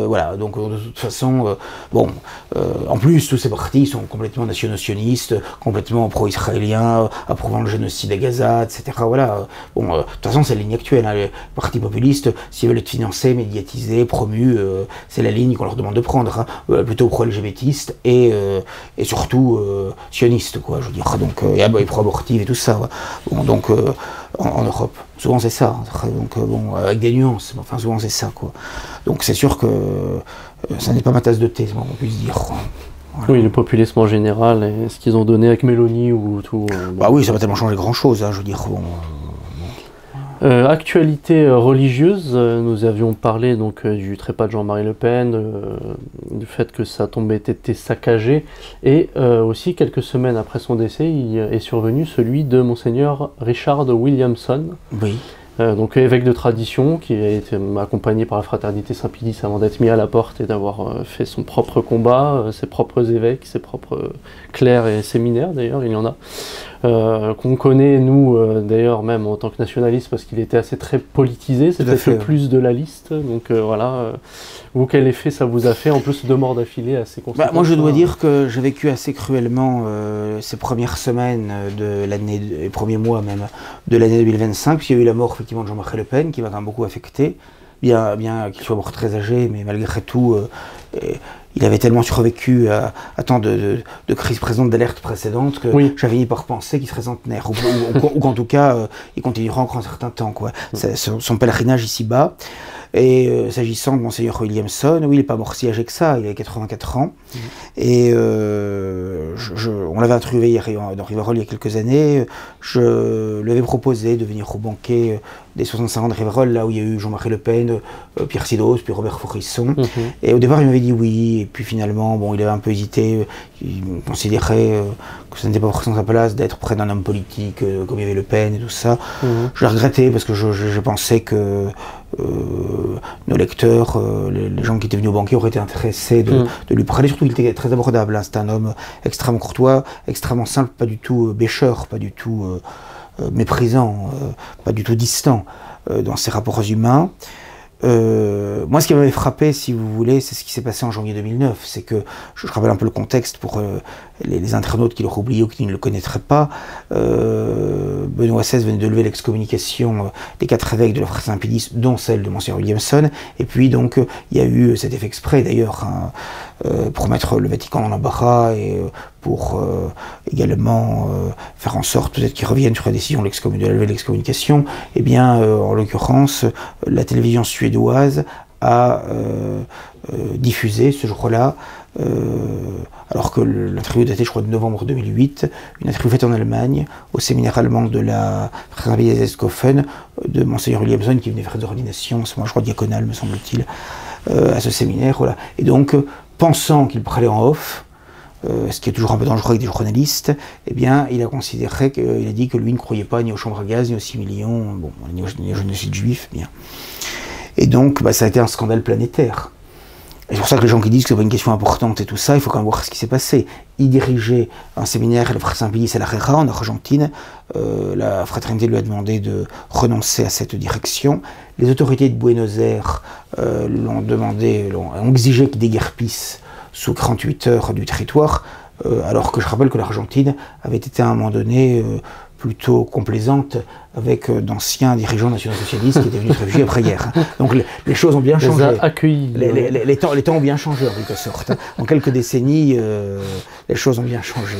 voilà. Donc, de toute façon, en plus, tous ces partis sont complètement nationalistes, complètement pro-israéliens, approuvant le génocide à Gaza, etc. Voilà. Bon, de toute façon, c'est la ligne actuelle. Hein. Les partis populistes, s'ils veulent être financés, médiatisés, promus, c'est la ligne qu'on leur demande de prendre. Hein. Plutôt pro-LGBTistes et surtout sionistes, quoi, je veux dire, donc, et pro-abortifs et tout ça. Ouais. Bon, donc, en Europe, souvent c'est ça, donc, bon, avec des nuances, mais enfin, souvent c'est ça, quoi. Donc, c'est sûr que ça n'est pas ma tasse de thé, on puisse dire. Voilà. Oui, le populisme en général, et ce qu'ils ont donné avec Mélanie ou tout. Bah oui, ça va tellement changer grand-chose, hein, je veux dire, bon... Actualité religieuse, nous avions parlé donc du trépas de Jean-Marie Le Pen, du fait que sa tombe ait été saccagée, et aussi quelques semaines après son décès, il est survenu celui de Monseigneur Richard Williamson, oui. Donc évêque de tradition, qui a été accompagné par la fraternité Saint-Pidis avant d'être mis à la porte et d'avoir fait son propre combat, ses propres évêques, ses propres clercs et séminaires d'ailleurs, il y en a. Qu'on connaît, nous, d'ailleurs, même en tant que nationaliste, parce qu'il était très politisé, c'était le plus de la liste. Donc voilà, vous, quel effet ça vous a fait, en plus 2 morts d'affilée assez conséquentes? Moi, je dois dire que j'ai vécu assez cruellement ces premières semaines de l'année, les premiers mois même, de l'année 2025, puisqu'il y a eu la mort, effectivement, de Jean-Marie Le Pen, qui m'a quand même beaucoup affecté, bien qu'il soit mort très âgé, mais malgré tout... il avait tellement survécu à tant de crises présentes, d'alertes précédentes, que j'avais fini par penser qu'il serait centenaire, ou qu'en tout cas, il continuera encore un certain temps, quoi. C'est son pèlerinage ici-bas. Et s'agissant de Monseigneur Williamson, oui, il n'est pas mort si âgé que ça, il avait 84 ans. Et on l'avait interviewé dans Rivarol il y a quelques années. Je lui avais proposé de venir au banquet des 65 ans de Rivarol, là où il y a eu Jean-Marie Le Pen, Pierre Sidos, puis Robert Faurisson. Et au départ, il m'avait dit oui, et puis finalement, bon, il avait un peu hésité. Il considérait que ce n'était pas forcément sa place d'être près d'un homme politique, comme il y avait Le Pen et tout ça. Je l'ai regretté parce que je pensais que nos lecteurs, les gens qui étaient venus au banquet auraient été intéressés de lui parler, surtout il était très abordable, hein. C'était un homme extrêmement courtois, extrêmement simple, pas du tout bêcheur, pas du tout méprisant, pas du tout distant dans ses rapports humains. Moi, ce qui m'avait frappé, si vous voulez, c'est ce qui s'est passé en janvier 2009. C'est que, je rappelle un peu le contexte pour les internautes qui l'auraient oublié ou qui ne le connaîtraient pas. Benoît XVI venait de lever l'excommunication des 4 évêques de la Fraternité Saint-Pidis, dont celle de Monseigneur Williamson. Et puis, donc, il y a eu cet effet exprès, d'ailleurs, hein, pour mettre le Vatican dans l'embarras et pour également faire en sorte peut-être qu'ils reviennent sur la décision de la levée de l'excommunication. Eh bien, en l'occurrence, la télévision suédoise a diffusé ce jour-là, alors que l'interview datait, je crois, de novembre 2008, une interview faite en Allemagne, au séminaire allemand de la Fraternité des Escoffen, de Monseigneur Williamson, qui venait faire des ordinations, je crois diaconale, me semble-t-il, à ce séminaire. Voilà. Et donc, pensant qu'il parlait en off, ce qui est toujours un peu dangereux avec des journalistes, eh bien, il a considéré qu'il a dit que lui ne croyait pas ni aux chambres à gaz, ni aux 6 millions, bon, ni au génocide juif, bien. Et donc, ça a été un scandale planétaire. Et c'est pour ça que les gens qui disent que c'est pas une question importante et tout ça, il faut quand même voir ce qui s'est passé. Il dirigeait un séminaire à la Frère Saint-Pilice à la Herrera, en Argentine. La fraternité lui a demandé de renoncer à cette direction. Les autorités de Buenos Aires ont exigé qu'il déguerpisse sous 48 heures du territoire, alors que je rappelle que l'Argentine avait été à un moment donné plutôt complaisante avec d'anciens dirigeants nationaux-socialistes qui étaient venus se réfugier après hier. Donc les choses ont bien changé. Les temps ont bien changé en quelque sorte. En quelques décennies, les choses ont bien changé.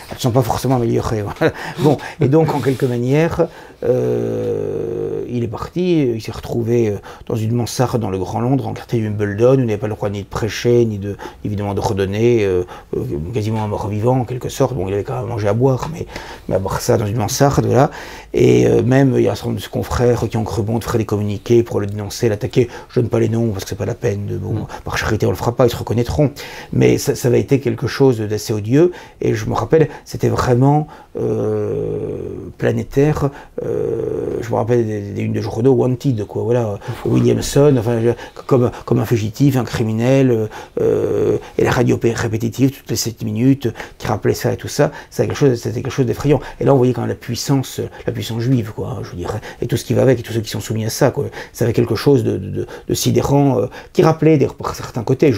Elles ne sont pas forcément améliorées. Voilà. Bon, et donc en quelque manière, il est parti, il s'est retrouvé dans une mansarde dans le Grand Londres, en quartier Wimbledon, où il n'avait pas le droit ni de prêcher, ni évidemment de redonner, quasiment un mort-vivant en quelque sorte. Bon, il avait quand même mangé à boire, mais à boire ça dans une mansarde, voilà. Et même, il y a un certain nombre de ses confrères qui ont cru bon de faire des communiqués pour le dénoncer, l'attaquer. Je donne pas les noms parce que c'est pas la peine. Par charité, on le fera pas, ils se reconnaîtront. Mais ça avait été quelque chose d'assez odieux. Et je me rappelle, c'était vraiment planétaire. Je me rappelle des unes de journaux Wanted, quoi. Voilà, Williamson, enfin, comme un fugitif, un criminel, et la radio répétitive toutes les 7 minutes qui rappelait ça et tout ça. C'était quelque chose d'effrayant. Et là, on voyait quand même la puissance juive, quoi, je veux dire, et tout ce qui va avec, et tous ceux qui sont soumis à ça, quoi. Ça avait quelque chose de sidérant, qui rappelait, d'ailleurs, par certains côtés,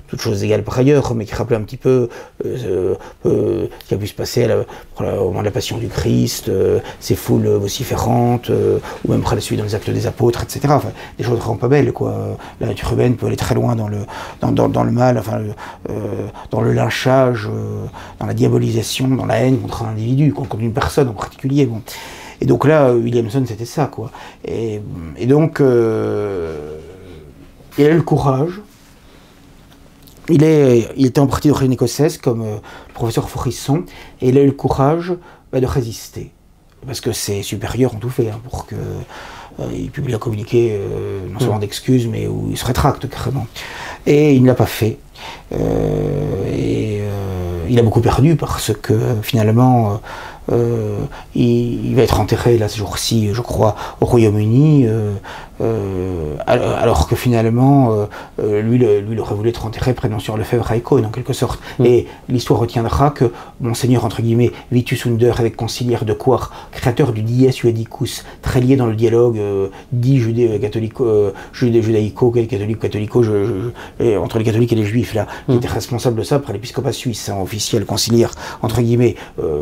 toutes choses égales par ailleurs, mais qui rappelait un petit peu ce qui a pu se passer au moment de la Passion du Christ, ces foules vociférantes, ou même par la suite dans les actes des apôtres, etc. Enfin, des choses vraiment pas belles, quoi. La nature humaine peut aller très loin dans le mal, enfin, dans le lynchage, dans la diabolisation, dans la haine contre un individu, contre une personne en particulier. Bon. Et donc là, Williamson, c'était ça, quoi. Et donc, il a eu le courage. Il était en partie d'origine écossaise, comme le professeur Forisson, et il a eu le courage de résister. Parce que ses supérieurs ont tout fait pour qu'il publie un communiqué, non seulement d'excuses, mais où il se rétracte carrément. Et il ne l'a pas fait. Il a beaucoup perdu parce que finalement, il va être enterré là ce jour-ci, je crois, au Royaume-Uni, alors que finalement, lui, il aurait voulu être enterré près de Monsieur Lefebvre à Écône, en quelque sorte. Et l'histoire retiendra que Monseigneur, entre guillemets, Vitus Under, avec conciliaire de Coire, créateur du Dies Judaicus, très lié dans le dialogue dit judéico-catholico, entre les catholiques et les juifs, là, qui était responsable de ça par l'épiscopat suisse, officiel, conciliaire, entre guillemets,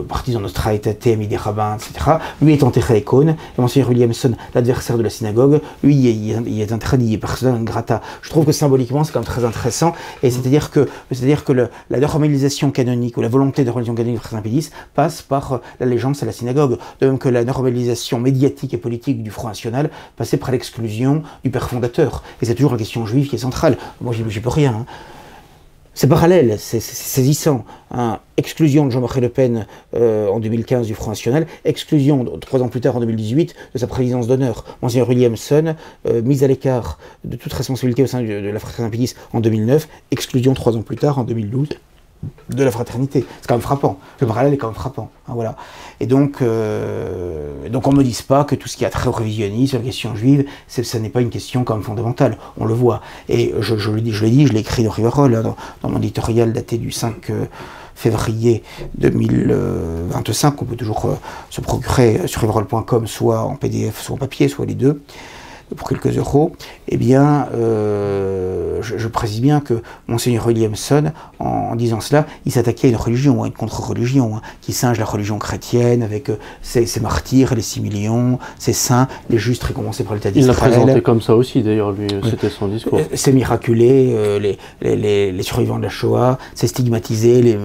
partisan Nostra Aetate, ami des rabbins, etc. Lui est enterré à Écône, et Monseigneur Williamson, l'adversaire de la synagogue, lui, il est enterré, il est persona grata. Je trouve que symboliquement, c'est quand même très intéressant, et c'est-à-dire que la normalisation canonique, ou la volonté de religion canonique de Frère Saint-Pédis, passe par l'allégeance à la synagogue, de même que la normalisation médiatique et politique du Front National passait par l'exclusion du père fondateur. Et c'est toujours la question juive qui est centrale. Moi, j'y peux rien. Hein. C'est parallèle, c'est saisissant. Hein. Exclusion de Jean-Marie Le Pen en 2015 du Front National, exclusion 3 ans plus tard en 2018 de sa présidence d'honneur. Monseigneur Williamson, mise à l'écart de toute responsabilité au sein de la fraternité Saint-Pédis en 2009, exclusion 3 ans plus tard en 2012 de la fraternité. C'est quand même frappant. Le parallèle est quand même frappant. Hein, voilà. Et donc on ne me dise pas que tout ce qui a trait au révisionnisme, sur la question juive, ça n'est pas une question quand même fondamentale. On le voit. Et je le dis, je l'ai écrit dans Rivarol, dans mon éditorial daté du 5 février 2025, qu'on peut toujours se procurer sur rivarol.com, soit en PDF, soit en papier, soit les deux, pour quelques euros. Eh bien, je précise bien que Monseigneur Williamson, en disant cela, il s'attaquait à une religion, à une contre-religion, qui singe la religion chrétienne, avec ses martyrs, les 6 millions, ses saints, les justes récompensés par l'État d'Israël. Il l'a présenté comme ça aussi, d'ailleurs, lui, c'était son discours. C'est miraculé, les survivants de la Shoah, c'est stigmatisé, les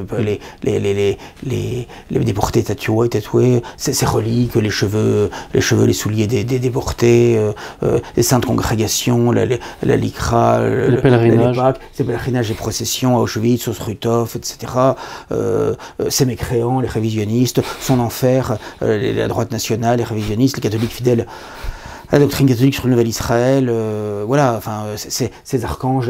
déportés tatoués, ces reliques, les cheveux, les souliers des déportés, les saintes congrégations, la Likra, les pèlerinages, ces pèlerinages et processions à Auschwitz, Auschwitz, etc. Ces mécréants, les révisionnistes, son enfer, la droite nationale, les révisionnistes, les catholiques fidèles à la doctrine catholique sur le Nouvel Israël, voilà, enfin, ces archanges,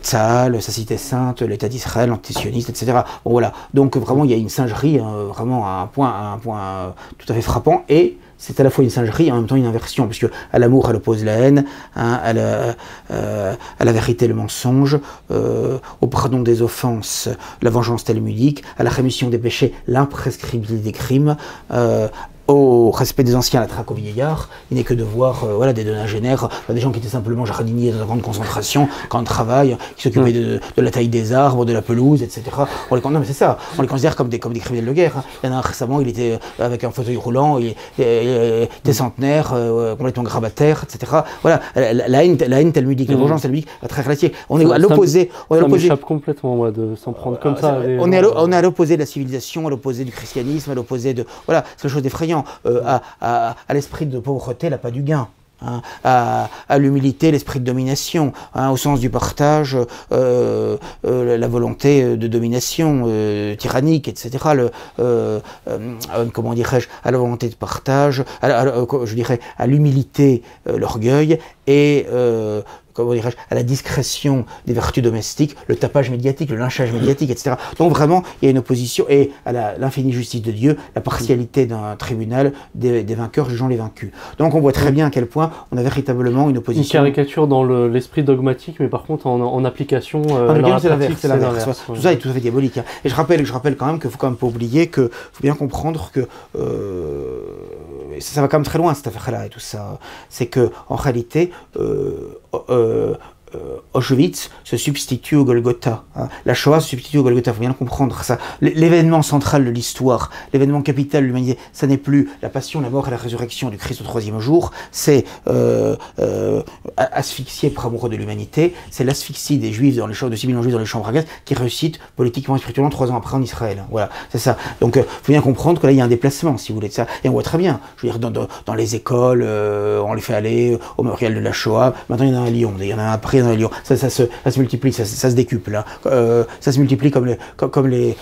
Tzahal, sa cité sainte, l'État d'Israël, l'antisioniste, etc. Bon, voilà, donc vraiment il y a une singerie, vraiment à un point tout à fait frappant, et c'est à la fois une singerie et en même temps une inversion, puisque à l'amour elle oppose la haine, hein, à la vérité le mensonge, au pardon des offenses la vengeance talmudique, à la rémission des péchés l'imprescriptibilité des crimes, au respect des anciens, la traque aux vieillards. Il n'est que de voir voilà, des donagénaires, des gens qui étaient simplement jardiniers dans un camp de concentration, camp de travail, qui s'occupaient de la taille des arbres, de la pelouse, etc. Non mais c'est ça, on les considère comme des criminels de guerre. Hein. Il y en a un récemment, il était avec un fauteuil roulant, il était centenaire, complètement grabataire, etc. Voilà, la haine talmudique, la vengeance talmudique, très relative. On est à l'opposé. Ça m'échappe complètement, moi, de s'en prendre comme ça. On est à l'opposé de la civilisation, à l'opposé du christianisme, à l'opposé de... Voilà, c'est quelque chose d'effrayant. À l'esprit de pauvreté, l'appât du gain. Hein, à l'humilité, l'esprit de domination, hein, au sens du partage, la volonté de domination tyrannique, etc. Comment dirais-je, à la volonté de partage, je dirais à l'humilité, l'orgueil, et comment dirais-je, à la discrétion des vertus domestiques, le tapage médiatique, le lynchage médiatique, etc. Donc vraiment, il y a une opposition, et à l'infinie justice de Dieu, la partialité d'un tribunal des vainqueurs jugeant les vaincus. Donc on voit très bien à quel point on a véritablement une opposition. Une caricature dans l'esprit dogmatique, mais par contre en application, c'est l'inverse. Tout ça est tout à fait diabolique. Hein. Et je rappelle quand même qu'il ne faut quand même pas oublier qu'il faut bien comprendre que ça va quand même très loin cette affaire-là et tout ça. C'est que en réalité, Auschwitz se substitue au Golgotha. Hein. La Shoah se substitue au Golgotha, il faut bien le comprendre. Ça. L'événement central de l'histoire, l'événement capital de l'humanité, ça n'est plus la passion, la mort et la résurrection du Christ au troisième jour, c'est asphyxié par amoureux de l'humanité, c'est l'asphyxie des Juifs, de 6 millions de Juifs dans les chambres à gaz, qui réussite politiquement et spirituellement 3 ans après en Israël. Hein. Voilà, c'est ça. Donc il faut bien comprendre que là il y a un déplacement, si vous voulez, de ça. Et on voit très bien, je veux dire, dans les écoles, on les fait aller au mémorial de la Shoah, maintenant il y en a un à Lyon, il y en a un après dans Lyon. Ça se multiplie, ça se décuple. Hein. Ça se multiplie comme les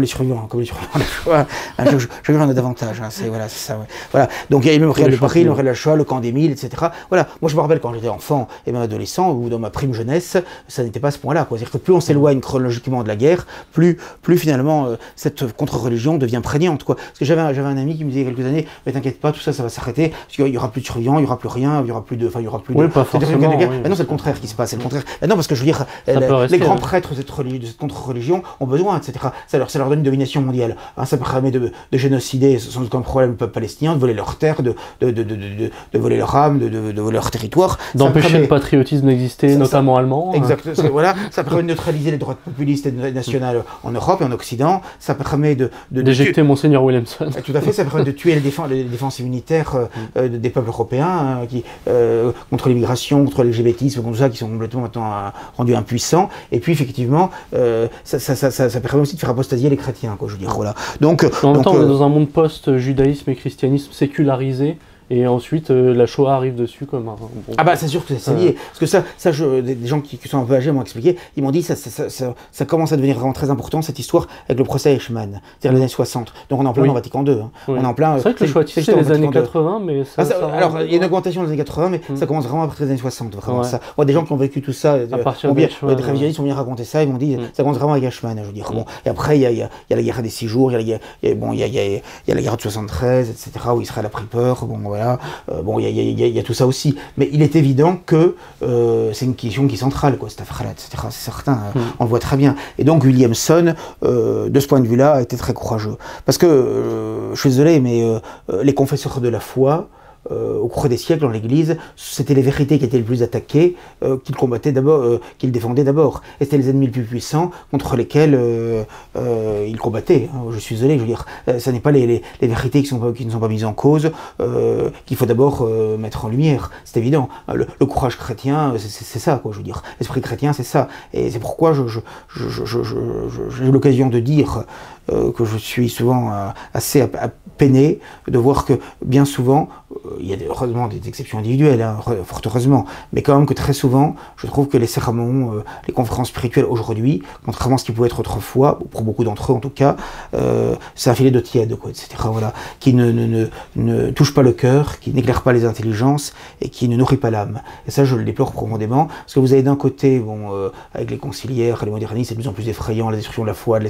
survivants, de la Shoah. Chaque jour, il y en a davantage. Hein. C'est ça. Ouais. Voilà. Donc il y a le mémorial de Paris, le mémorial de la Shoah, le camp des 1000, etc. Voilà. Moi je me rappelle quand j'étais enfant et même adolescent ou dans ma prime jeunesse, ça n'était pas à ce point-là. C'est-à-dire que plus on s'éloigne chronologiquement de la guerre, plus finalement cette contre-religion devient prégnante. Quoi. Parce que j'avais un ami qui me disait il y a quelques années, mais t'inquiète pas, tout ça va s'arrêter. Parce qu'il y aura plus de survivants, il y aura plus rien, il y aura plus de, oui, pas forcément. Oui. Non, c'est le contraire qui se passe. C'est le contraire. Non, parce que je veux dire, les grands prêtres de cette contre-religion ont besoin, etc. Ça leur donne une domination mondiale. Hein, ça permet de génocider sans aucun problème le peuple palestinien, de voler leurs terres, de voler leur âme, de voler leur territoire. D'empêcher le patriotisme d'exister, notamment allemand. Exact. Voilà, ça permet de neutraliser les droites populistes et nationales en Europe et en Occident. Ça permet d'éjecter Monseigneur Williamson. Tout à fait, ça permet de tuer les défenses immunitaires des peuples européens contre l'immigration, contre l'LGBTisme, contre tout ça, qui sont complètement maintenant rendus impuissants. Et puis effectivement, ça permet aussi de faire apostasier les chrétiens, quoi, je veux dire. Voilà. Donc, en même temps, on est dans un monde post-judaïsme et christianisme sécularisé. Et ensuite, la Shoah arrive dessus comme un... Bon, ah bah c'est sûr que c'est lié. Parce que des gens qui sont un peu âgés m'ont expliqué, ils m'ont dit ça commence à devenir vraiment très important, cette histoire, avec le procès Eichmann, c'est-à-dire les années 60. Donc on est en plein dans Vatican II. Hein. Oui. On est en plein... C'est vrai que le Shoah c'est les années 80, mais ça... alors, il y a une augmentation dans les années 80, mais ça commence vraiment après les années 60. Vraiment, ça. Moi, des gens qui ont vécu tout ça, des révisionnistes ont bien raconté ça, ils m'ont dit, ça commence vraiment avec Eichmann, je veux dire. Bon, et après, il y a la guerre des 6 jours, il y a la guerre de 73, etc., où Israël a pris peur, bon, voilà. Il y a tout ça aussi, mais il est évident que c'est une question qui est centrale, quoi, cette affaire-là, etc. C'est certain, on le voit très bien. Et donc Williamson, de ce point de vue-là, a été très courageux. Parce que, je suis désolé, mais les confesseurs de la foi, au cours des siècles dans l'Église, c'était les vérités qui étaient les plus attaquées, qu'ils combattaient d'abord, qu'ils défendaient d'abord. Et c'était les ennemis les plus puissants contre lesquels ils combattaient. Je suis désolé, je veux dire, ce n'est pas les vérités qui ne sont pas mises en cause qu'il faut d'abord mettre en lumière. C'est évident. Le courage chrétien, c'est ça, quoi, je veux dire. L'esprit chrétien, c'est ça. Et c'est pourquoi j'ai eu l'occasion de dire que je suis souvent assez peiné de voir que bien souvent il y a heureusement des exceptions individuelles, hein, fort heureusement, mais quand même que très souvent, je trouve que les sermons, les conférences spirituelles aujourd'hui, contrairement à ce qui pouvait être autrefois, pour beaucoup d'entre eux en tout cas, c'est un filet d'eau tiède, quoi, etc. Voilà, qui ne touche pas le cœur, qui n'éclaire pas les intelligences et qui ne nourrit pas l'âme. Et ça, je le déplore profondément, parce que vous avez d'un côté, bon, avec les conciliaires, les modernistes, c'est de plus en plus effrayant, la destruction de la foi, la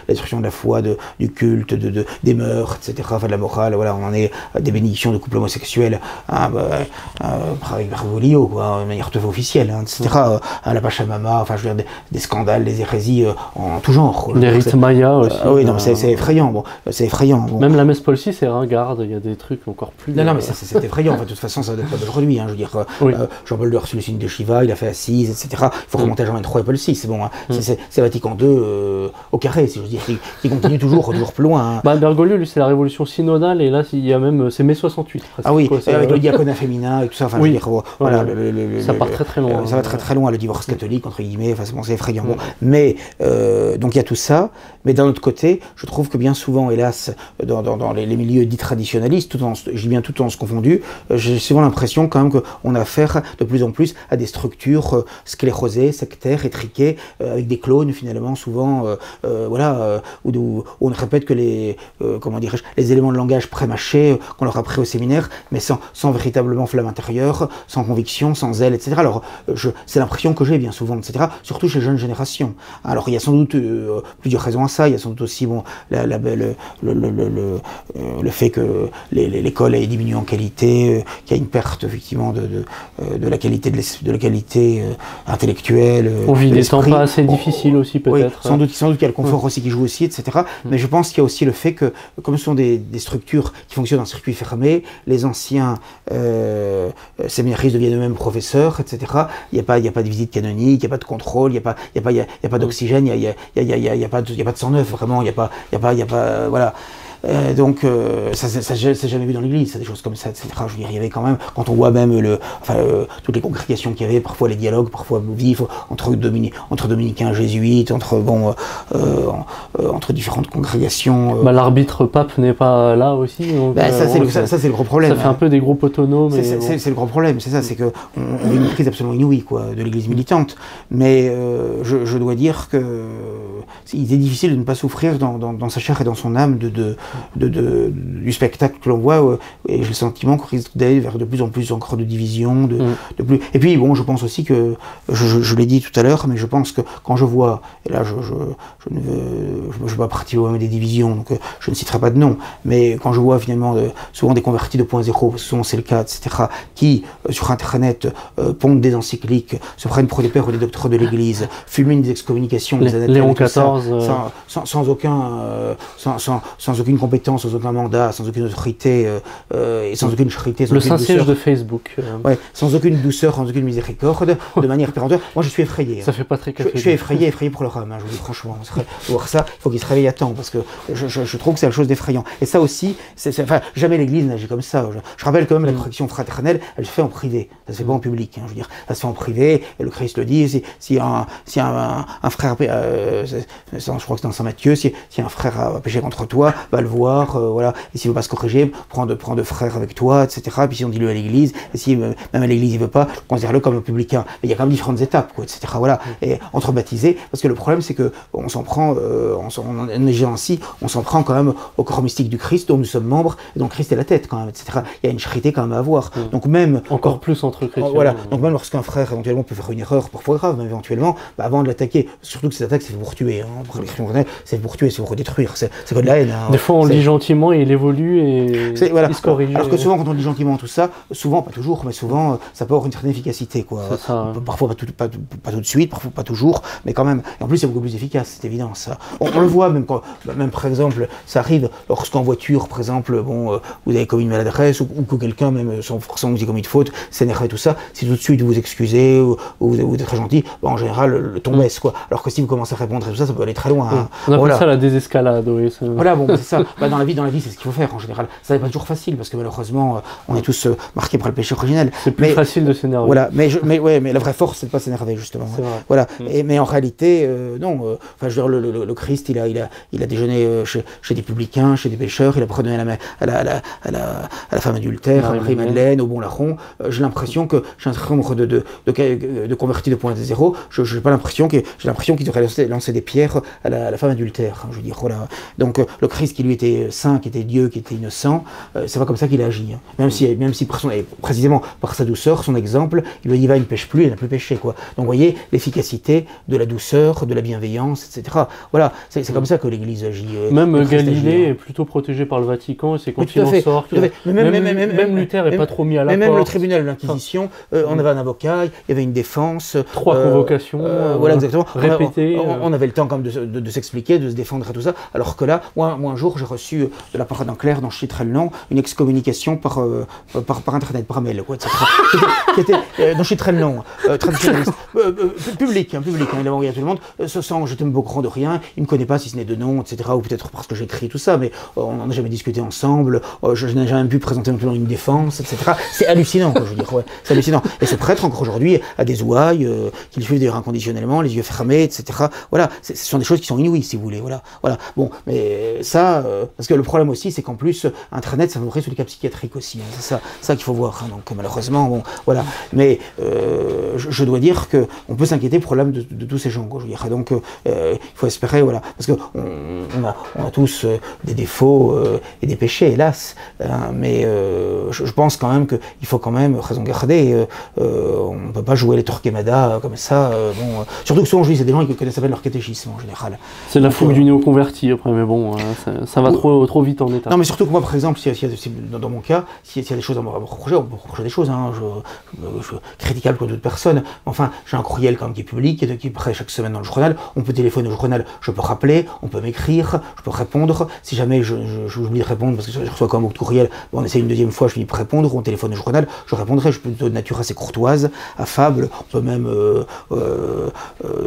destruction de la foi, du culte, des mœurs, etc., enfin de la morale, voilà, on en est à des bénédictions de couples homosexuels, hein, avec Bergoglio, quoi, de manière tout à fait officielle, hein, etc., la Pachamama, enfin je veux dire, des scandales, des hérésies en tout genre. Les rites mayas aussi. Oui, non, c'est effrayant, bon, c'est effrayant. Bon. Même la messe Paul VI, c'est ringarde, il y a des trucs encore plus... Non, mais c'est effrayant, enfin, de toute façon, ça date pas d'aujourd'hui, hein, je veux dire, Jean-Paul II a reçu le signe de Shiva, il a fait Assise, etc., il faut remonter à Jean XXIII et Paul VI, c'est bon, hein, c'est Vatican II au carré, si je veux dire, qui continue toujours plus loin. Hein. Bergoglio, lui, c'est la révolution synodale, et là, il y a même, c'est mai 68. Presque, ah oui, quoi, avec le diaconat féminin et tout ça, enfin, je veux dire, voilà, ça part très loin. Ça va très loin, le divorce catholique, entre guillemets, enfin, c'est effrayant. Bon, mais, donc il y a tout ça, mais d'un autre côté, je trouve que bien souvent, hélas, dans les milieux dits traditionnalistes, je dis bien tout en se confondu, j'ai souvent l'impression quand même qu'on a affaire de plus en plus à des structures sclérosées, sectaires, étriquées, avec des clones finalement, souvent, voilà, où on répète que les éléments de langage prémâchés qu'on leur a appris au séminaire, mais sans véritablement flamme intérieure, sans conviction, sans zèle, etc. Alors, c'est l'impression que j'ai bien souvent, etc., surtout chez les jeunes générations. Alors, il y a sans doute plusieurs raisons à ça, il y a sans doute aussi bon, le fait que l'école ait diminué en qualité, qu'il y a une perte effectivement de la qualité intellectuelle. On vit des temps pas assez difficiles aussi peut-être. Oui, sans doute qu'il y a le confort aussi qui joue aussi, etc. Mais je pense qu'il y a aussi le fait que, comme ce sont des structures qui fonctionnent en circuit fermé, les anciens séminaristes deviennent eux-mêmes professeurs, etc. Il n'y a pas de visite canonique, il n'y a pas de contrôle, il n'y a pas d'oxygène, il n'y a pas de sang neuf, vraiment, il n'y a pas, voilà. Donc ça c'est jamais vu dans l'église, c'est des choses comme ça, etc. Je veux dire, il y avait quand même, quand on voit même toutes les congrégations qu'il y avait, parfois les dialogues, parfois vifs, entre dominicains, jésuites, entre différentes congrégations. L'arbitre pape n'est pas là aussi. Donc, ça c'est le gros problème. Ça fait un peu des groupes autonomes. C'est le gros problème, c'est ça, c'est que on vit une crise absolument inouïe, quoi, de l'église militante. Mais je dois dire que il est difficile de ne pas souffrir dans sa chair et dans son âme du spectacle que l'on voit, et j'ai le sentiment qu'on risque d'aller vers de plus en plus encore de divisions, de plus. Et puis bon, je pense aussi que, je l'ai dit tout à l'heure, mais je pense que quand je vois, et là je ne veux pas partir au même des divisions, donc je ne citerai pas de nom, mais quand je vois finalement souvent des convertis de 2.0, souvent c'est le cas, etc., qui sur internet pondent des encycliques, se prennent pour des pères ou des docteurs de l'Église, fulminent des excommunications, des anathèmes, Léon XIV, sans aucune compétence, sans aucun mandat, sans aucune autorité, et sans aucune charité, le Saint-Siège de Facebook. Ouais, sans aucune douceur, sans aucune miséricorde, de manière péremptoire. Moi, je suis effrayé. Ça fait pas très catholique. Je suis effrayé pour leur âme, hein, je vous dis franchement. Pour voir ça, il faut qu'ils se réveillent à temps, parce que je trouve que c'est quelque chose d'effrayant. Et ça aussi, enfin, jamais l'Église n'agit comme ça. Je rappelle quand même la correction fraternelle, elle se fait en privé. Ça se fait pas en public, hein, je veux dire. Ça se fait en privé, et le Christ le dit, si un frère, je crois que c'est dans Saint Matthieu, si un frère a péché contre toi, va le voir, voilà, et s'il veut pas se corriger, prends de frères avec toi, etc. Et puis si on dit-le à l'église, et si même à l'église il veut pas, considère-le comme un publicain. Mais il y a quand même différentes étapes, quoi, etc. Voilà. Et entre baptisés, parce que le problème c'est que on s'en prend, en agissant ainsi, on s'en prend quand même au corps mystique du Christ, dont nous sommes membres, et dont Christ est la tête quand même, etc. Il y a une charité quand même à avoir. Donc même encore plus entre chrétiens. Voilà. Donc même lorsqu'un frère éventuellement peut faire une erreur, parfois grave, mais éventuellement, avant de l'attaquer, surtout que cette attaque c'est pour tuer, hein, c'est pour tuer, c'est pour détruire, c'est que de la haine. Hein. Des fois on le dit gentiment et il évolue et voilà. il se corrige. Alors que souvent quand on dit gentiment tout ça, souvent, pas toujours, mais souvent ça peut avoir une certaine efficacité, quoi. Ça, parfois pas tout de suite, parfois pas toujours, mais quand même. Et en plus c'est beaucoup plus efficace, c'est évident ça. On le voit même même par exemple, ça arrive lorsqu'en voiture, par exemple, bon, vous avez commis une maladresse ou que quelqu'un même sans forcément vous ait commis de faute, s'énerve et tout ça, si tout de suite vous vous excusez ou vous êtes très gentil, en général le ton baisse, quoi. Alors que si vous commencez à répondre tout ça, ça peut aller très loin. Hein. On appelle ça la désescalade, oui. Voilà, bon, c'est ça. Dans la vie, c'est ce qu'il faut faire en général. Ça n'est pas toujours facile parce que malheureusement, on est tous marqués par le péché originel. C'est plus facile de s'énerver. Voilà, mais la vraie force, c'est de pas s'énerver justement. C'est vrai. Voilà. Mais en réalité, non. Enfin, je veux dire, le Christ, il a déjeuné chez des publicains, chez des pécheurs. Il a pardonné à la femme adultère, à Marie-Madeleine, au bon larron. J'ai l'impression que j'ai un certain nombre de convertis de 2.0. J'ai l'impression qu'ils auraient lancé des pierres à la femme adultère. Hein, je veux dire, voilà. Donc le Christ qui lui était saint, qui était Dieu, qui était innocent, c'est pas comme ça qu'il a agi. Hein. Même si précisément par sa douceur, son exemple, il lui dit va, il ne pêche plus, il n'a plus péché, quoi. Donc vous voyez l'efficacité de la douceur, de la bienveillance, etc. Voilà, c'est comme ça que l'Église agit. Même Galilée est plutôt protégé par le Vatican, et c'est quand il en sort. Même Luther n'est pas trop mis à la porte. Même le tribunal de l'Inquisition, on avait un avocat, il y avait une défense. 3 convocations. Voilà, exactement. Répétées. On avait le temps quand même de s'expliquer, de se défendre et tout ça. Alors que là, moi un jour, j'ai reçu de la part d'un clerc dans Chitrelet-le-Long une excommunication par internet, par mail, quoi, etc. qui était dans Chitrelet-le-Long, traditionnaliste, public, il avait envoyé à tout le monde. Ce sang, je ne me courant de rien, il ne me connaît pas si ce n'est de nom, etc. Ou peut-être parce que j'écris tout ça, mais on n'en a jamais discuté ensemble. Je n'ai jamais pu présenter non plus une défense, etc. C'est hallucinant, quoi, je veux dire, ouais, c'est hallucinant. Et ce prêtre, encore aujourd'hui, a des ouailles, qu'il suit d'ailleurs inconditionnellement, les yeux fermés, etc. Voilà, ce sont des choses qui sont inouïes, si vous voulez. Voilà. Bon, mais ça, parce que le problème aussi, c'est qu'en plus, Internet, ça favorise sur les cas psychiatriques aussi. Hein. C'est ça qu'il faut voir. Hein. Donc malheureusement, bon, voilà. Mais je dois dire que on peut s'inquiéter pour l'âme de tous ces gens, quoi, je veux dire. Donc il faut espérer, voilà, parce que on a tous des défauts et des péchés, hélas. Mais je pense quand même qu'il faut quand même raison garder. On ne peut pas jouer les Torquemada comme ça. Bon, surtout que souvent, je dis, c'est des gens qui connaissent à peine leur catéchisme en général. C'est la fougue du néo-converti après, mais bon, ça va trop vite en état. Non, mais surtout que moi, par exemple, dans mon cas, s'il y a des choses à me reprocher, on peut reprocher des choses. Hein, je critiquable comme toute personne. Enfin, j'ai un courriel quand même qui est public, qui est prêt chaque semaine dans le journal. On peut téléphoner au journal, je peux rappeler, on peut m'écrire, je peux répondre. Si jamais j'oublie de répondre parce que je reçois quand même beaucoup de courriels, on essaie une deuxième fois, je finis par répondre, on téléphone au journal, je répondrai. Je suis plutôt de nature assez courtoise, affable. On peut même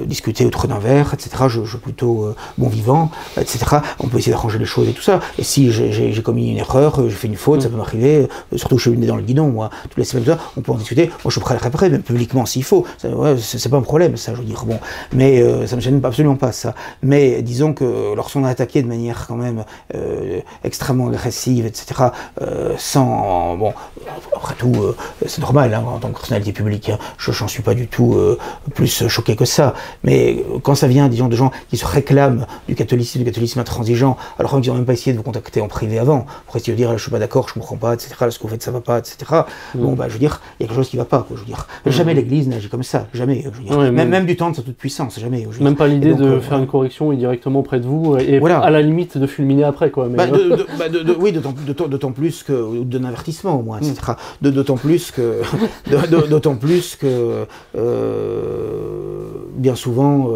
discuter autour d'un verre, etc. Je suis plutôt bon vivant, etc. On peut essayer d'arranger les choses et tout ça. Et si j'ai commis une erreur, j'ai fait une faute, ça peut m'arriver. Surtout que je suis né dans le guidon, moi, toutes les semaines, tout ça, on peut en discuter. Moi, je suis prêt à le réparer, même publiquement s'il faut. C'est pas un problème, ça, je veux dire. Bon, mais ça me gêne absolument pas, ça. Mais disons que lorsqu'on a attaqué de manière quand même extrêmement agressive, etc., sans... Bon, après tout, c'est normal, hein, en tant que personnalité publique, hein, j'en suis pas du tout plus choqué que ça. Mais quand ça vient, disons, de gens qui se réclament du catholicisme intransigeant, alors qu'ils n'ont même pas essayé de vous contacter en privé avant, pour essayer de dire, je suis pas d'accord, je comprends pas, etc., ce que vous faites, ça va pas, etc. Bon, bah, je veux dire, il y a quelque chose qui va pas, quoi, je veux dire. Jamais l'Église n'agit comme ça, jamais, je veux dire. Ouais, même du temps de sa toute puissance, jamais. Je veux même dire. pas l'idée de faire une correction directement près de vous, et voilà. À la limite de fulminer après, quoi. Mais oui, d'autant plus que, ou d'un avertissement au moins, etc. D'autant plus que, bien souvent,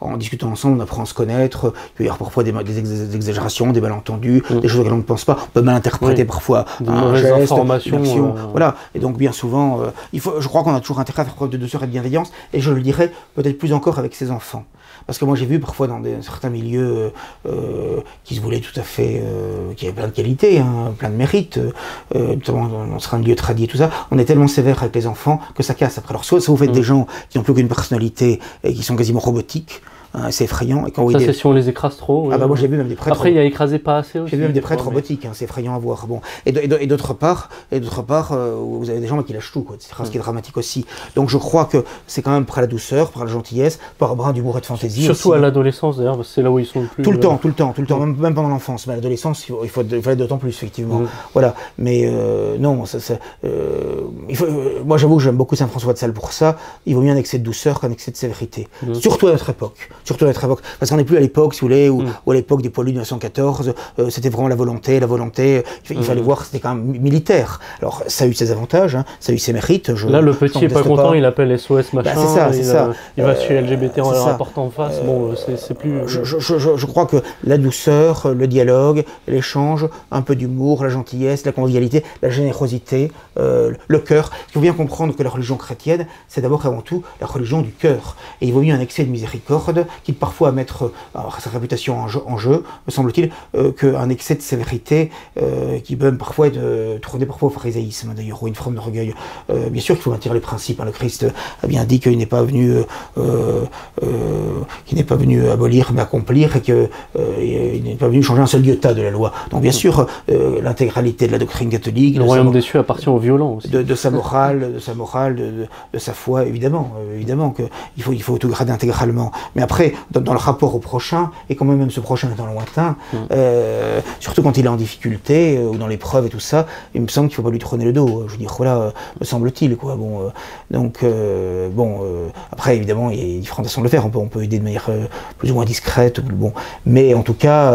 en discutant ensemble, on apprend à se connaître. Il peut y avoir parfois des exagérations, des malentendus, des choses auxquelles on ne pense pas. On peut mal interpréter parfois un geste, informations, une action. Voilà. Et donc, bien souvent, je crois qu'on a toujours intérêt à faire preuve de douceur et de bienveillance. Et je le dirais peut-être plus encore avec ses enfants. Parce que moi, j'ai vu parfois dans certains milieux qui se voulaient tout à fait, qui avaient plein de qualités, hein, plein de mérites, notamment dans certains milieux tradis et tout ça, on est tellement sévère avec les enfants que ça casse après. Alors, soit vous faites des gens qui n'ont plus qu'une personnalité et qui sont quasiment robotiques, hein, c'est effrayant. Et quand ça, c'est si on les écrase trop. Ah bah moi j'ai vu même des prêtres. Après il y a écrasé pas assez aussi. J'ai vu même des prêtres robotiques, hein, c'est effrayant à voir. Bon. Et d'autre part, vous avez des gens qui lâchent tout, quoi, etc. Ce qui est dramatique aussi. Donc je crois que c'est quand même par la douceur, par la gentillesse, par un brin d'humour et de fantaisie. Surtout aussi, à l'adolescence d'ailleurs, parce que c'est là où ils sont le plus. Tout le temps, même pendant l'enfance. Mais à l'adolescence, il faut d'autant plus, effectivement. Voilà. Mais non, moi j'avoue que j'aime beaucoup Saint François de Sales pour ça. Il vaut mieux un excès de douceur qu'un excès de sévérité. Surtout à notre époque. Parce qu'on n'est plus à l'époque, si vous voulez, ou à l'époque des poilus de 1914, c'était vraiment la volonté, il fallait voir que c'était quand même militaire. Alors, ça a eu ses avantages, hein, ça a eu ses mérites. Là, le petit est pas content, il appelle SOS machin, c'est ça. Il va chez LGBT en leur apportant en face, bon, c'est plus... Je crois que la douceur, le dialogue, l'échange, un peu d'humour, la gentillesse, la convivialité, la générosité, le cœur. Il faut bien comprendre que la religion chrétienne, c'est d'abord et avant tout la religion du cœur. Et il vaut mieux un excès de miséricorde quitte parfois à mettre sa réputation en jeu, me semble-t-il, qu'un excès de sévérité qui peut même parfois être tourné parfois au pharisaïsme, d'ailleurs, ou une forme d'orgueil. Bien sûr qu'il faut maintenir les principes. Le Christ a bien dit qu'il n'est pas venu abolir mais accomplir, et qu'il n'est pas venu changer un seul iota de la loi. Donc bien sûr, l'intégralité de la doctrine catholique, le royaume des cieux appartient aux violents aussi. De sa morale, de sa foi, évidemment qu'il faut tout garder intégralement. Mais après, dans le rapport au prochain, et quand même ce prochain étant lointain, surtout quand il est en difficulté, ou dans l'épreuve et tout ça, il me semble qu'il ne faut pas lui trôner le dos. Je veux dire, voilà, me semble-t-il, quoi. Après, évidemment, il y a différentes façons de le faire. On peut aider de manière plus ou moins discrète, bon. Mais en tout cas,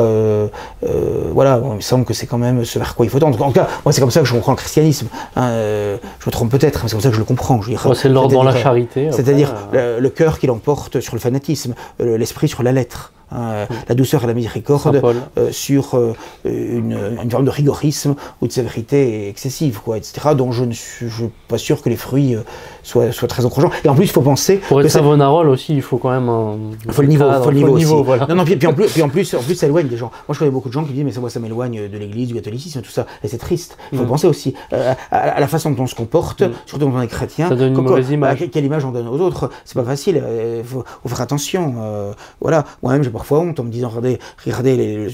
voilà, il me semble que c'est quand même ce vers quoi il faut tendre. En tout cas, moi, c'est comme ça que je comprends le christianisme. Je me trompe peut-être, mais c'est comme ça que je le comprends. C'est l'ordre dans la charité. C'est-à-dire le cœur qui l'emporte sur le fanatisme, l'esprit sur la lettre. La douceur et la miséricorde sur une forme de rigorisme ou de sévérité excessive, quoi, etc., dont je ne suis pas sûr que les fruits soient très encourageants. Et en plus, il faut penser... Pour être Savonarole aussi, il faut quand même un... Il faut le niveau aussi. Voilà. Non, puis en plus, ça éloigne des gens. Moi, je connais beaucoup de gens qui disent, mais ça m'éloigne de l'église, du catholicisme, tout ça. Et c'est triste. Il faut penser aussi à la façon dont on se comporte, surtout quand on est chrétien. Ça donne une mauvaise image. Quelle image on donne aux autres? C'est pas facile. Il faut faire attention. Voilà. Moi-même, j'ai parfois honte en me disant, regardez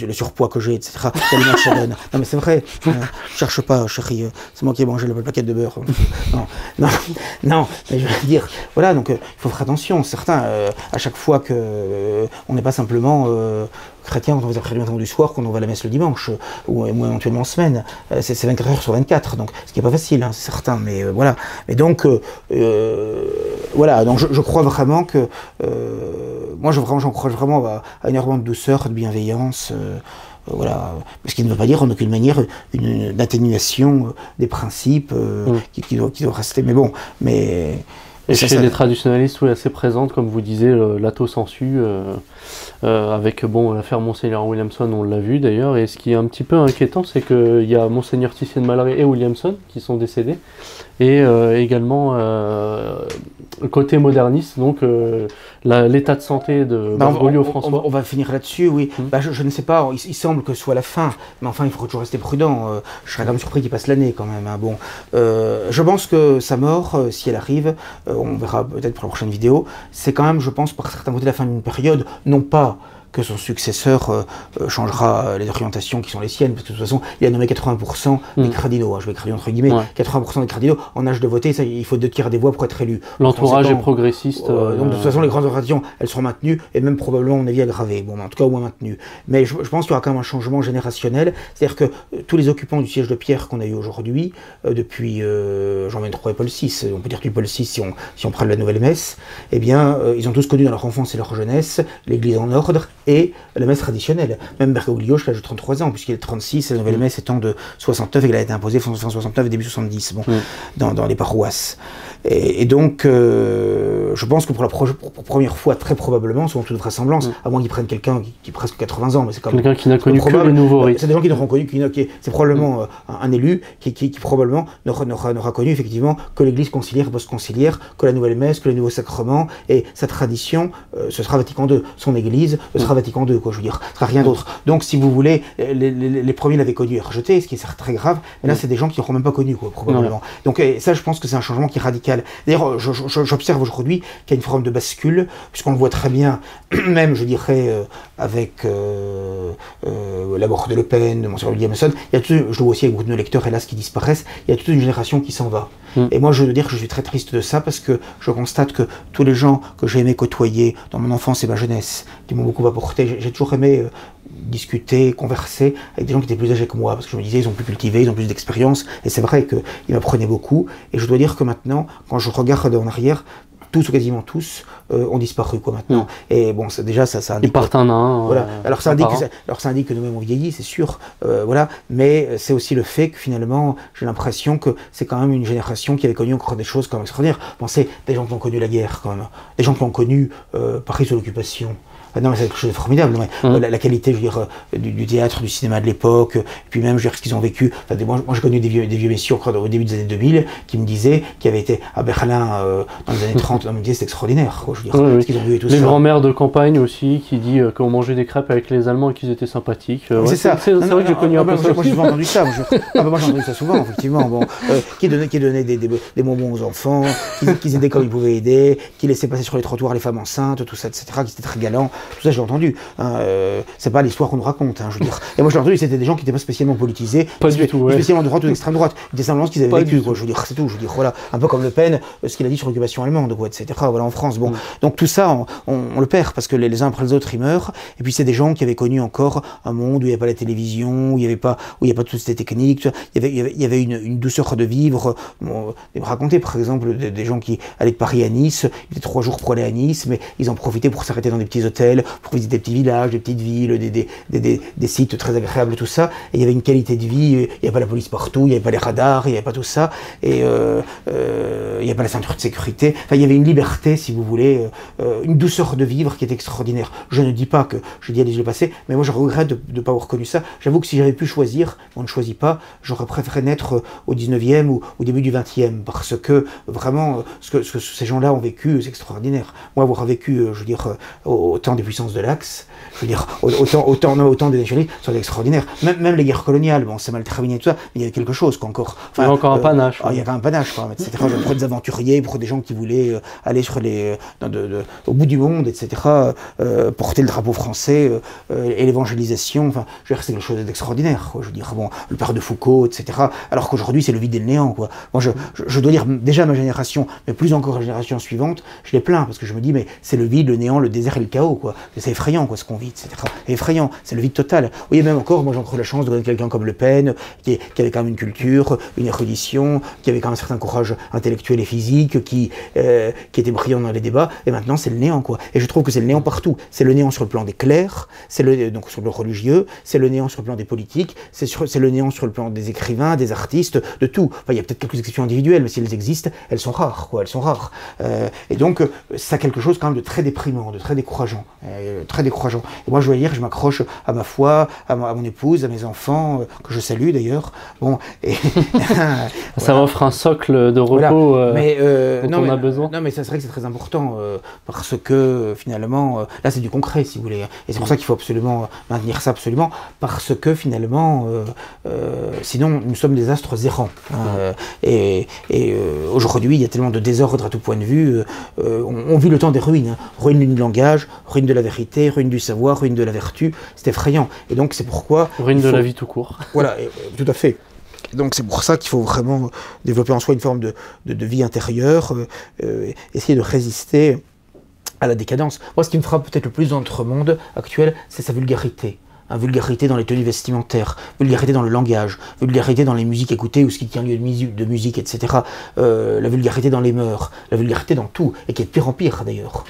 le surpoids que j'ai, etc. Quelle image ça donne. Non, mais c'est vrai. Je cherche pas, chérie. C'est moi qui ai mangé la plaquette de beurre. Non, mais je veux dire, voilà, donc il faut faire attention. Certains, à chaque fois on n'est pas simplement chrétien quand on va après du soir, quand on va à la messe le dimanche, ou éventuellement en semaine, c'est 24 heures sur 24, donc ce qui n'est pas facile, hein, c'est certain, mais voilà. Et donc, voilà, donc je crois vraiment que, moi j'encourage vraiment à une forme de douceur, de bienveillance, voilà, ce qui ne veut pas dire en aucune manière une atténuation des principes qui doit rester, mais bon, mais... Et chez les traditionnalistes, oui, assez présente, comme vous disiez, l'atto sensu, avec l'affaire Monseigneur Williamson, on l'a vu d'ailleurs, et ce qui est un petit peu inquiétant, c'est qu'il y a Monseigneur Titien de Malaret et Williamson qui sont décédés, et également côté moderniste, donc l'état de santé de Bergoglio-François. On va finir là-dessus, oui. Je ne sais pas, il semble que ce soit la fin, mais enfin il faut toujours rester prudent. Je serais quand même surpris qu'il passe l'année quand même. Hein. Bon, je pense que sa mort, si elle arrive, on verra peut-être pour la prochaine vidéo, c'est quand même, je pense, par certains côtés la fin d'une période, non pas que son successeur changera les orientations qui sont les siennes, parce que de toute façon, il a nommé 80% des cardinaux, hein, je vais écrire entre guillemets, 80% des cardinaux en âge de voter, ça, il faut 2 tiers des voix pour être élu. L'entourage est progressiste. Donc de toute façon, les grandes orientations, elles seront maintenues, et même probablement, à mon avis, aggravées, bon, en tout cas au moins maintenues. Mais je pense qu'il y aura quand même un changement générationnel, c'est-à-dire que tous les occupants du siège de Pierre qu'on a eu aujourd'hui, depuis Jean XXIII et Paul VI, on peut dire depuis Paul VI si on prend la nouvelle messe, eh bien, ils ont tous connu dans leur enfance et leur jeunesse l'église en ordre, et la messe traditionnelle. Même Bergoglio, jusqu'à l'âge de 33 ans, puisqu'il est de 36, la nouvelle messe étant de 69, et qu'elle a été imposée fin 69 et début 70, bon, dans les paroisses. Et donc, je pense que pour la première fois, très probablement, selon toute vraisemblance, à moins qu'ils prennent quelqu'un qui a presque 80 ans, mais c'est quand même... Quelqu'un qui n'a connu que les nouveaux rites. C'est des gens qui n'auront connu c'est probablement un élu qui probablement n'aura connu effectivement que l'église conciliaire et post-conciliaire, que la nouvelle messe, que les nouveaux sacrements, et sa tradition, ce sera Vatican II. Son église, ce sera Vatican II, quoi, je veux dire, ce sera rien d'autre. Donc, si vous voulez, les premiers l'avaient connu et rejeté, ce qui est très grave, mais là, c'est des gens qui n'auront même pas connu, quoi, probablement. Donc, ça, je pense que c'est un changement qui est radical. D'ailleurs, j'observe aujourd'hui qu'il y a une forme de bascule, puisqu'on le voit très bien, même, je dirais, avec la mort de Le Pen, de Monseigneur Williamson, je le vois aussi avec beaucoup de nos lecteurs, hélas, qui disparaissent, il y a toute une génération qui s'en va. Et moi, je veux dire que je suis très triste de ça, parce que je constate que tous les gens que j'ai aimé côtoyer dans mon enfance et ma jeunesse, qui m'ont beaucoup apporté, j'ai toujours aimé discuter, converser avec des gens qui étaient plus âgés que moi, parce que je me disais, ils ont plus cultivé, ils ont plus d'expérience, et c'est vrai qu'ils m'apprenaient beaucoup, et je dois dire que maintenant, quand je regarde en arrière, tous ou quasiment tous ont disparu, quoi, maintenant. Et bon, déjà, ça indique... Ils partent un à un. Voilà. Alors ça indique que nous-mêmes on vieillit, c'est sûr, voilà, mais c'est aussi le fait que finalement, j'ai l'impression que c'est quand même une génération qui avait connu encore des choses quand même extraordinaires. Pensez, des gens qui ont connu la guerre, quand même, des gens qui ont connu Paris sous l'occupation, Non, mais c'est quelque chose de formidable. La qualité, je veux dire, du théâtre, du cinéma de l'époque, et puis même, je veux dire, ce qu'ils ont vécu. Enfin, moi, j'ai connu des vieux messieurs encore au début des années 2000 qui me disaient qu'ils avaient été à Berlin dans les années 30. Ils me disaient c'est extraordinaire, quoi, je veux dire, ce qu'ils ont vu et tout ça. Les grands-mères de campagne aussi, qui dit qu'on mangeait des crêpes avec les Allemands et qu'ils étaient sympathiques. C'est ça. C'est vrai que j'ai connu un peu ça. Moi, j'ai entendu ça. Moi, j'ai entendu ça souvent, effectivement. Bon, qui donnait des bonbons aux enfants, qui aidaient comme ils pouvaient aider, qui laissaient passer sur les trottoirs les femmes enceintes, tout ça, etc., qui étaient très galants. Tout ça, j'ai entendu. C'est pas l'histoire qu'on nous raconte, je veux dire. Et moi, j'ai entendu, c'était des gens qui n'étaient pas spécialement politisés, spécialement de droite ou d'extrême droite. C'était simplement ce qu'ils avaient vécu, quoi. Je veux dire, c'est tout. Je veux dire, voilà, un peu comme Le Pen, ce qu'il a dit sur l'occupation allemande, quoi, etc. Voilà, en France. Bon, donc tout ça, on le perd parce que les uns après les autres, ils meurent. Et puis c'est des gens qui avaient connu encore un monde où il n'y avait pas la télévision, où il n'y avait pas toutes ces techniques. Il y avait une douceur de vivre. Bon, il me racontait, par exemple, des gens qui allaient de Paris à Nice. Ils étaient 3 jours pour aller à Nice, mais ils en profitaient pour s'arrêter dans des petits hôtels, pour visiter des petits villages, des petites villes, des sites très agréables, tout ça. Et il y avait une qualité de vie. Il n'y avait pas la police partout, il n'y avait pas les radars, il n'y avait pas tout ça. Et il n'y avait pas la ceinture de sécurité. Enfin, il y avait une liberté, si vous voulez, une douceur de vivre qui est extraordinaire. Je ne dis pas que je dis allez, je l'ai passé, mais moi je regrette de ne pas avoir connu ça. J'avoue que si j'avais pu choisir, on ne choisit pas, j'aurais préféré naître au 19e ou au début du 20e, parce que vraiment, ce que ces gens-là ont vécu, c'est extraordinaire. Moi, avoir vécu, je veux dire, au temps des puissances de l'Axe, je veux dire, au temps des nationalistes, c'est extraordinaire. Même les guerres coloniales, bon, c'est mal terminé tout ça, mais il y avait quelque chose qu'encore. Enfin, il y avait encore un panache. Il y avait un panache, quoi, etc. Pour des aventuriers, pour des gens qui voulaient aller sur au bout du monde, etc., porter le drapeau français et l'évangélisation, enfin, je veux dire, c'est quelque chose d'extraordinaire, quoi. Je veux dire, bon, le père de Foucault, etc., alors qu'aujourd'hui, c'est le vide et le néant, quoi. Moi, je dois dire, déjà ma génération, mais plus encore la génération suivante, je les plains, parce que je me dis, mais c'est le vide, le néant, le désert et le chaos, quoi. C'est effrayant, quoi, ce qu'on vit, etc. Effrayant, c'est le vide total. Oui, même encore, moi, j'ai encore la chance de connaître quelqu'un comme Le Pen, qui avait quand même une culture, une érudition, qui avait quand même un certain courage intellectuel et physique, qui était brillant dans les débats, et maintenant, c'est le néant, quoi. Et je trouve que c'est le néant partout. C'est le néant sur le plan des clercs, donc sur le religieux, c'est le néant sur le plan des politiques, c'est le néant sur le plan des écrivains, des artistes, de tout. Enfin, il y a peut-être quelques exceptions individuelles, mais si elles existent, elles sont rares, quoi. Elles sont rares. Et donc, ça a quelque chose quand même de très déprimant, de très décourageant. Très décourageant. Et moi, je dois dire, je m'accroche à ma foi, à mon épouse, à mes enfants, que je salue d'ailleurs. Bon, et ça offre un socle de repos dont on a besoin. Non, mais c'est vrai que c'est très important, parce que finalement, là, c'est du concret, si vous voulez. Et c'est pour ça qu'il faut absolument maintenir ça, absolument, parce que finalement, sinon, nous sommes des astres errants. Et aujourd'hui, il y a tellement de désordre à tout point de vue. On vit le temps des ruines. Ruine du langage, ruine de la vérité, ruine du savoir, ruine de la vertu. C'est effrayant. Et donc, c'est pourquoi... Ruine de la vie tout court. Voilà, tout à fait. Donc c'est pour ça qu'il faut vraiment développer en soi une forme de vie intérieure, essayer de résister à la décadence. Moi, ce qui me frappe peut-être le plus dans notre monde actuel, c'est sa vulgarité. Vulgarité dans les tenues vestimentaires, vulgarité dans le langage, vulgarité dans les musiques écoutées ou ce qui tient lieu de musique, etc. La vulgarité dans les mœurs, la vulgarité dans tout, et qui est de pire en pire d'ailleurs.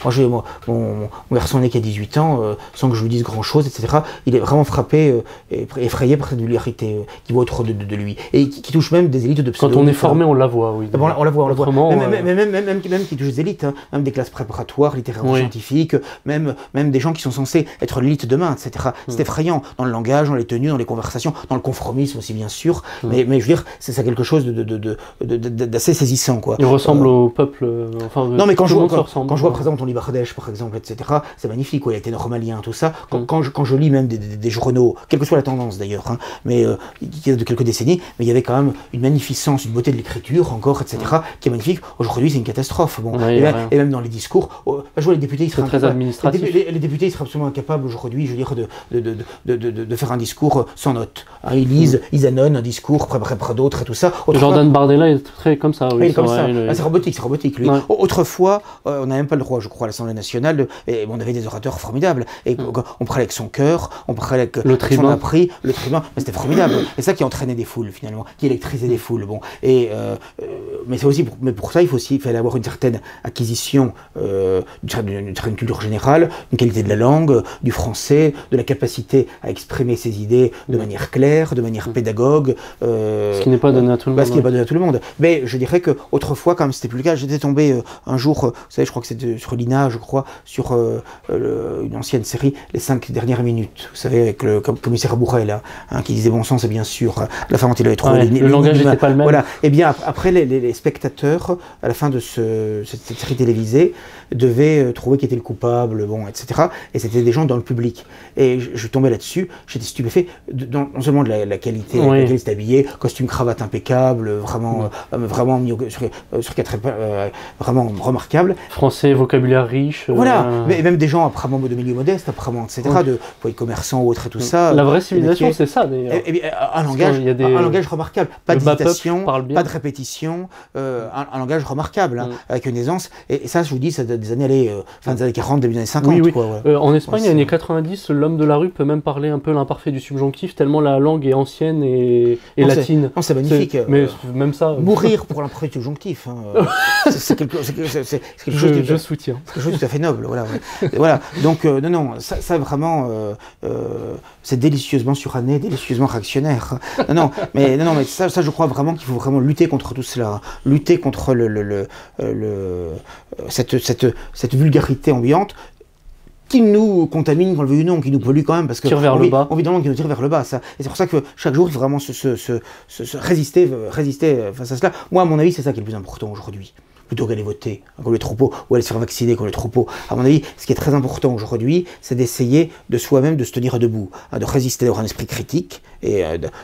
Moi, mon garçon né qui a 18 ans, sans que je lui dise grand-chose, etc., il est vraiment frappé, effrayé par cette vulgarité qui va autour de lui, et qui touche même des élites de pseudo. Quand on est formé, on la voit, oui. Bon, on la voit. Autrement, même qui touche des élites, même des classes préparatoires, littéraires, oui, scientifiques, même des gens qui sont censés être l'élite demain, etc. C'est effrayant, dans le langage, dans les tenues, dans les conversations, dans le conformisme aussi, bien sûr, mais je veux dire, c'est quelque chose d'assez saisissant, quoi. Il ressemble au peuple, enfin, non, mais quand je vois, par exemple, ton Bardèche, par exemple, etc., c'est magnifique, quoi. Il a été normalien, tout ça. Quand je lis même des journaux, quelle que soit la tendance d'ailleurs, mais qui est de quelques décennies, mais il y avait quand même une magnificence, une beauté de l'écriture encore, etc., qui est magnifique. Aujourd'hui, c'est une catastrophe. Bon, et même dans les discours, je vois les députés, ils seraient très administratif. Les députés, ils seraient absolument incapables aujourd'hui, je veux dire, de faire un discours sans note. Ils lisent, ils annonnent un discours après d'autres et tout ça. Jordan Bardella est très comme ça. Oui, il est comme ça. C'est robotique, lui. Ouais. Autrefois, on n'a même pas le droit, je crois, à l'Assemblée nationale, et on avait des orateurs formidables. Et on parlait avec son cœur, on parlait avec son appris, le tribun, mais c'était formidable. Et ça qui entraînait des foules, finalement, qui électrisait des foules. Bon. Mais c'est aussi, mais pour ça, il fallait avoir une certaine acquisition d'une certaine culture générale, une qualité de la langue, du français, de la capacité à exprimer ses idées de manière claire, de manière pédagogue. Ce qui n'est pas donné à tout le monde. Ce qui n'est pas donné à tout le monde. Mais je dirais qu'autrefois, quand même, c'était plus le cas. J'étais tombé un jour, vous savez, je crois que c'était sur l'INA, Ina, je crois, sur une ancienne série, Les 5 dernières minutes. Vous savez, avec le commissaire Bourrel, hein, qui disait bon sang, c'est bien sûr. À la fin, quand il avait trouvé le langage n'était pas le même. Voilà. Et bien après, les spectateurs, à la fin de cette série télévisée, devaient trouver qui était le coupable, bon, etc. Et c'était des gens dans le public. Et je tombais là-dessus, j'étais stupéfait, non seulement de la qualité, oui. laquelle c'était habillé, costume cravate impeccable, vraiment, vraiment mis sur 4 vraiment remarquable. Français, vocabulaire riche. Voilà, mais même des gens apparemment de milieu modeste, apparemment, etc., de commerçants ou autres et tout ça. La vraie civilisation, c'est ça d'ailleurs. Un langage remarquable, pas d'hésitation, pas de répétition, un langage remarquable, hein, avec une aisance. Et ça, je vous dis, c'est des années, fin des années 40, début des années 50. Oui. Quoi, ouais. En Espagne, dans les années 90, l'homme de la rue peut même parler un peu l'imparfait du subjonctif, tellement la langue est ancienne et latine. Non, c'est magnifique. Mais même ça. Mourir pour l'imparfait du subjonctif, hein, c'est quelque chose. Je soutiens. C'est quelque chose de tout à fait noble. Voilà, ouais. Voilà. Donc, non, ça vraiment, c'est délicieusement suranné, délicieusement réactionnaire. Non, mais ça, je crois vraiment qu'il faut vraiment lutter contre tout cela, lutter contre cette vulgarité ambiante qui nous contamine, qu'on le veuille ou non, qui nous pollue quand même, parce que tire vers le bas. Évidemment, qui nous tire vers le bas, ça. Et c'est pour ça que chaque jour, il faut vraiment résister face à cela. Moi, à mon avis, c'est ça qui est le plus important aujourd'hui. Plutôt qu'aller voter comme les troupeaux ou aller se faire vacciner comme les troupeaux. À mon avis, ce qui est très important aujourd'hui, c'est d'essayer de soi-même de se tenir debout, hein, de résister, d'avoir un esprit critique, et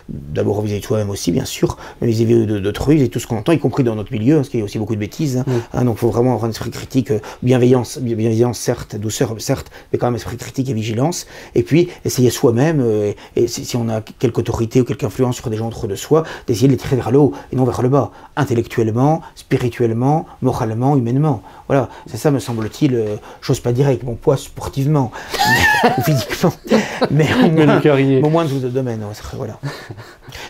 d'abord vis-à-vis de soi-même aussi, bien sûr, mais vis-à-vis d'autrui et tout ce qu'on entend, y compris dans notre milieu, parce qu'il y a aussi beaucoup de bêtises. Hein, donc il faut vraiment avoir un esprit critique, bienveillance certes, douceur certes, mais quand même esprit critique et vigilance. Et puis essayer soi-même, et si on a quelque autorité ou quelque influence sur des gens autour de soi, d'essayer de les tirer vers le haut et non vers le bas, intellectuellement, spirituellement, moralement, humainement. Voilà, c'est ça, me semble-t-il, j'ose pas dire avec mon poids sportivement, ou physiquement, mais au moins dans ce domaine. Voilà.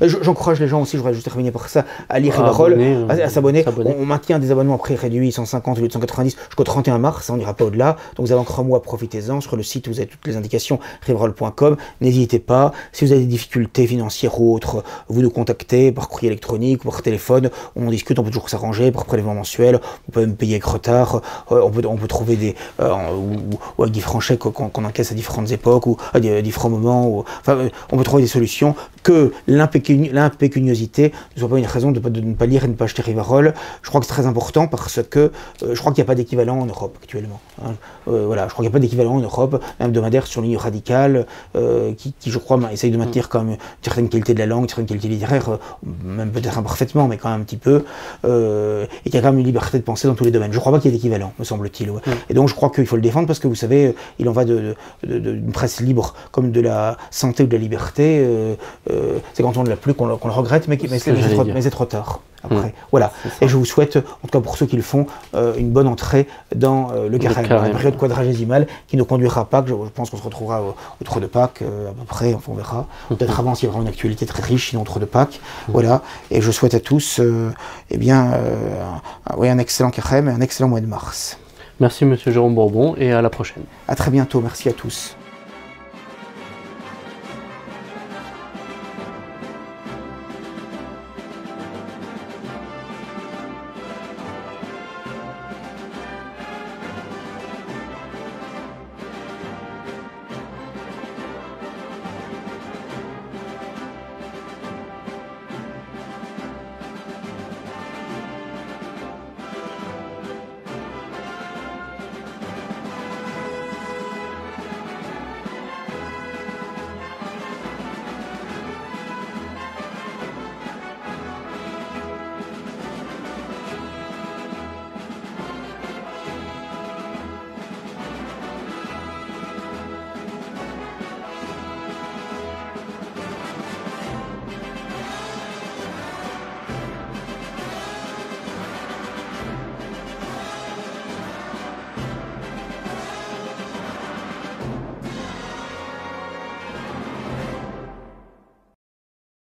J'encourage les gens aussi, je voudrais juste terminer par ça, à lire Rivarol, à s'abonner. On maintient des abonnements après réduits, 150 au lieu de 190 jusqu'au 31 mars, on n'ira pas au-delà. Donc vous avez encore un mois, profitez-en. Sur le site, vous avez toutes les indications, rivarol.com. N'hésitez pas. Si vous avez des difficultés financières ou autres, vous nous contactez par courrier électronique ou par téléphone. On discute, on peut toujours s'arranger par prélèvement mensuel. On peut même payer avec retard. On peut trouver des. Ou avec différents chèques qu'on encaisse à différentes époques ou à différents moments. On peut trouver des solutions. Que l'impécuniosité ne soit pas une raison de ne pas lire et de ne pas acheter Rivarol. Je crois que c'est très important parce que je crois qu'il n'y a pas d'équivalent en Europe actuellement. Hein. Voilà, je crois qu'il n'y a pas d'équivalent en Europe, un hebdomadaire sur ligne radicale qui, je crois, essaye de maintenir quand même une certaine qualité de la langue, une certaine qualité littéraire, même peut-être imparfaitement, mais quand même un petit peu, et qui a quand même une liberté de penser dans tous les domaines. Je ne crois pas qu'il y ait d'équivalent, me semble-t-il. Ouais. Et donc je crois qu'il faut le défendre parce que vous savez, il en va d'une presse libre comme de la santé ou de la liberté. C'est quand on ne l'a plus qu'on le regrette, mais c'est trop tard. Après, voilà. Et je vous souhaite, en tout cas pour ceux qui le font, une bonne entrée dans le carême, une période quadragésimale qui ne conduira pas, je pense qu'on se retrouvera autour de Pâques, à peu près, enfin on verra. Peut-être avant s'il y a vraiment une actualité très riche, sinon autour de Pâques. Voilà. Et je souhaite à tous un excellent carême et un excellent mois de mars. Merci Monsieur Jérôme Bourbon et à la prochaine. À très bientôt, merci à tous.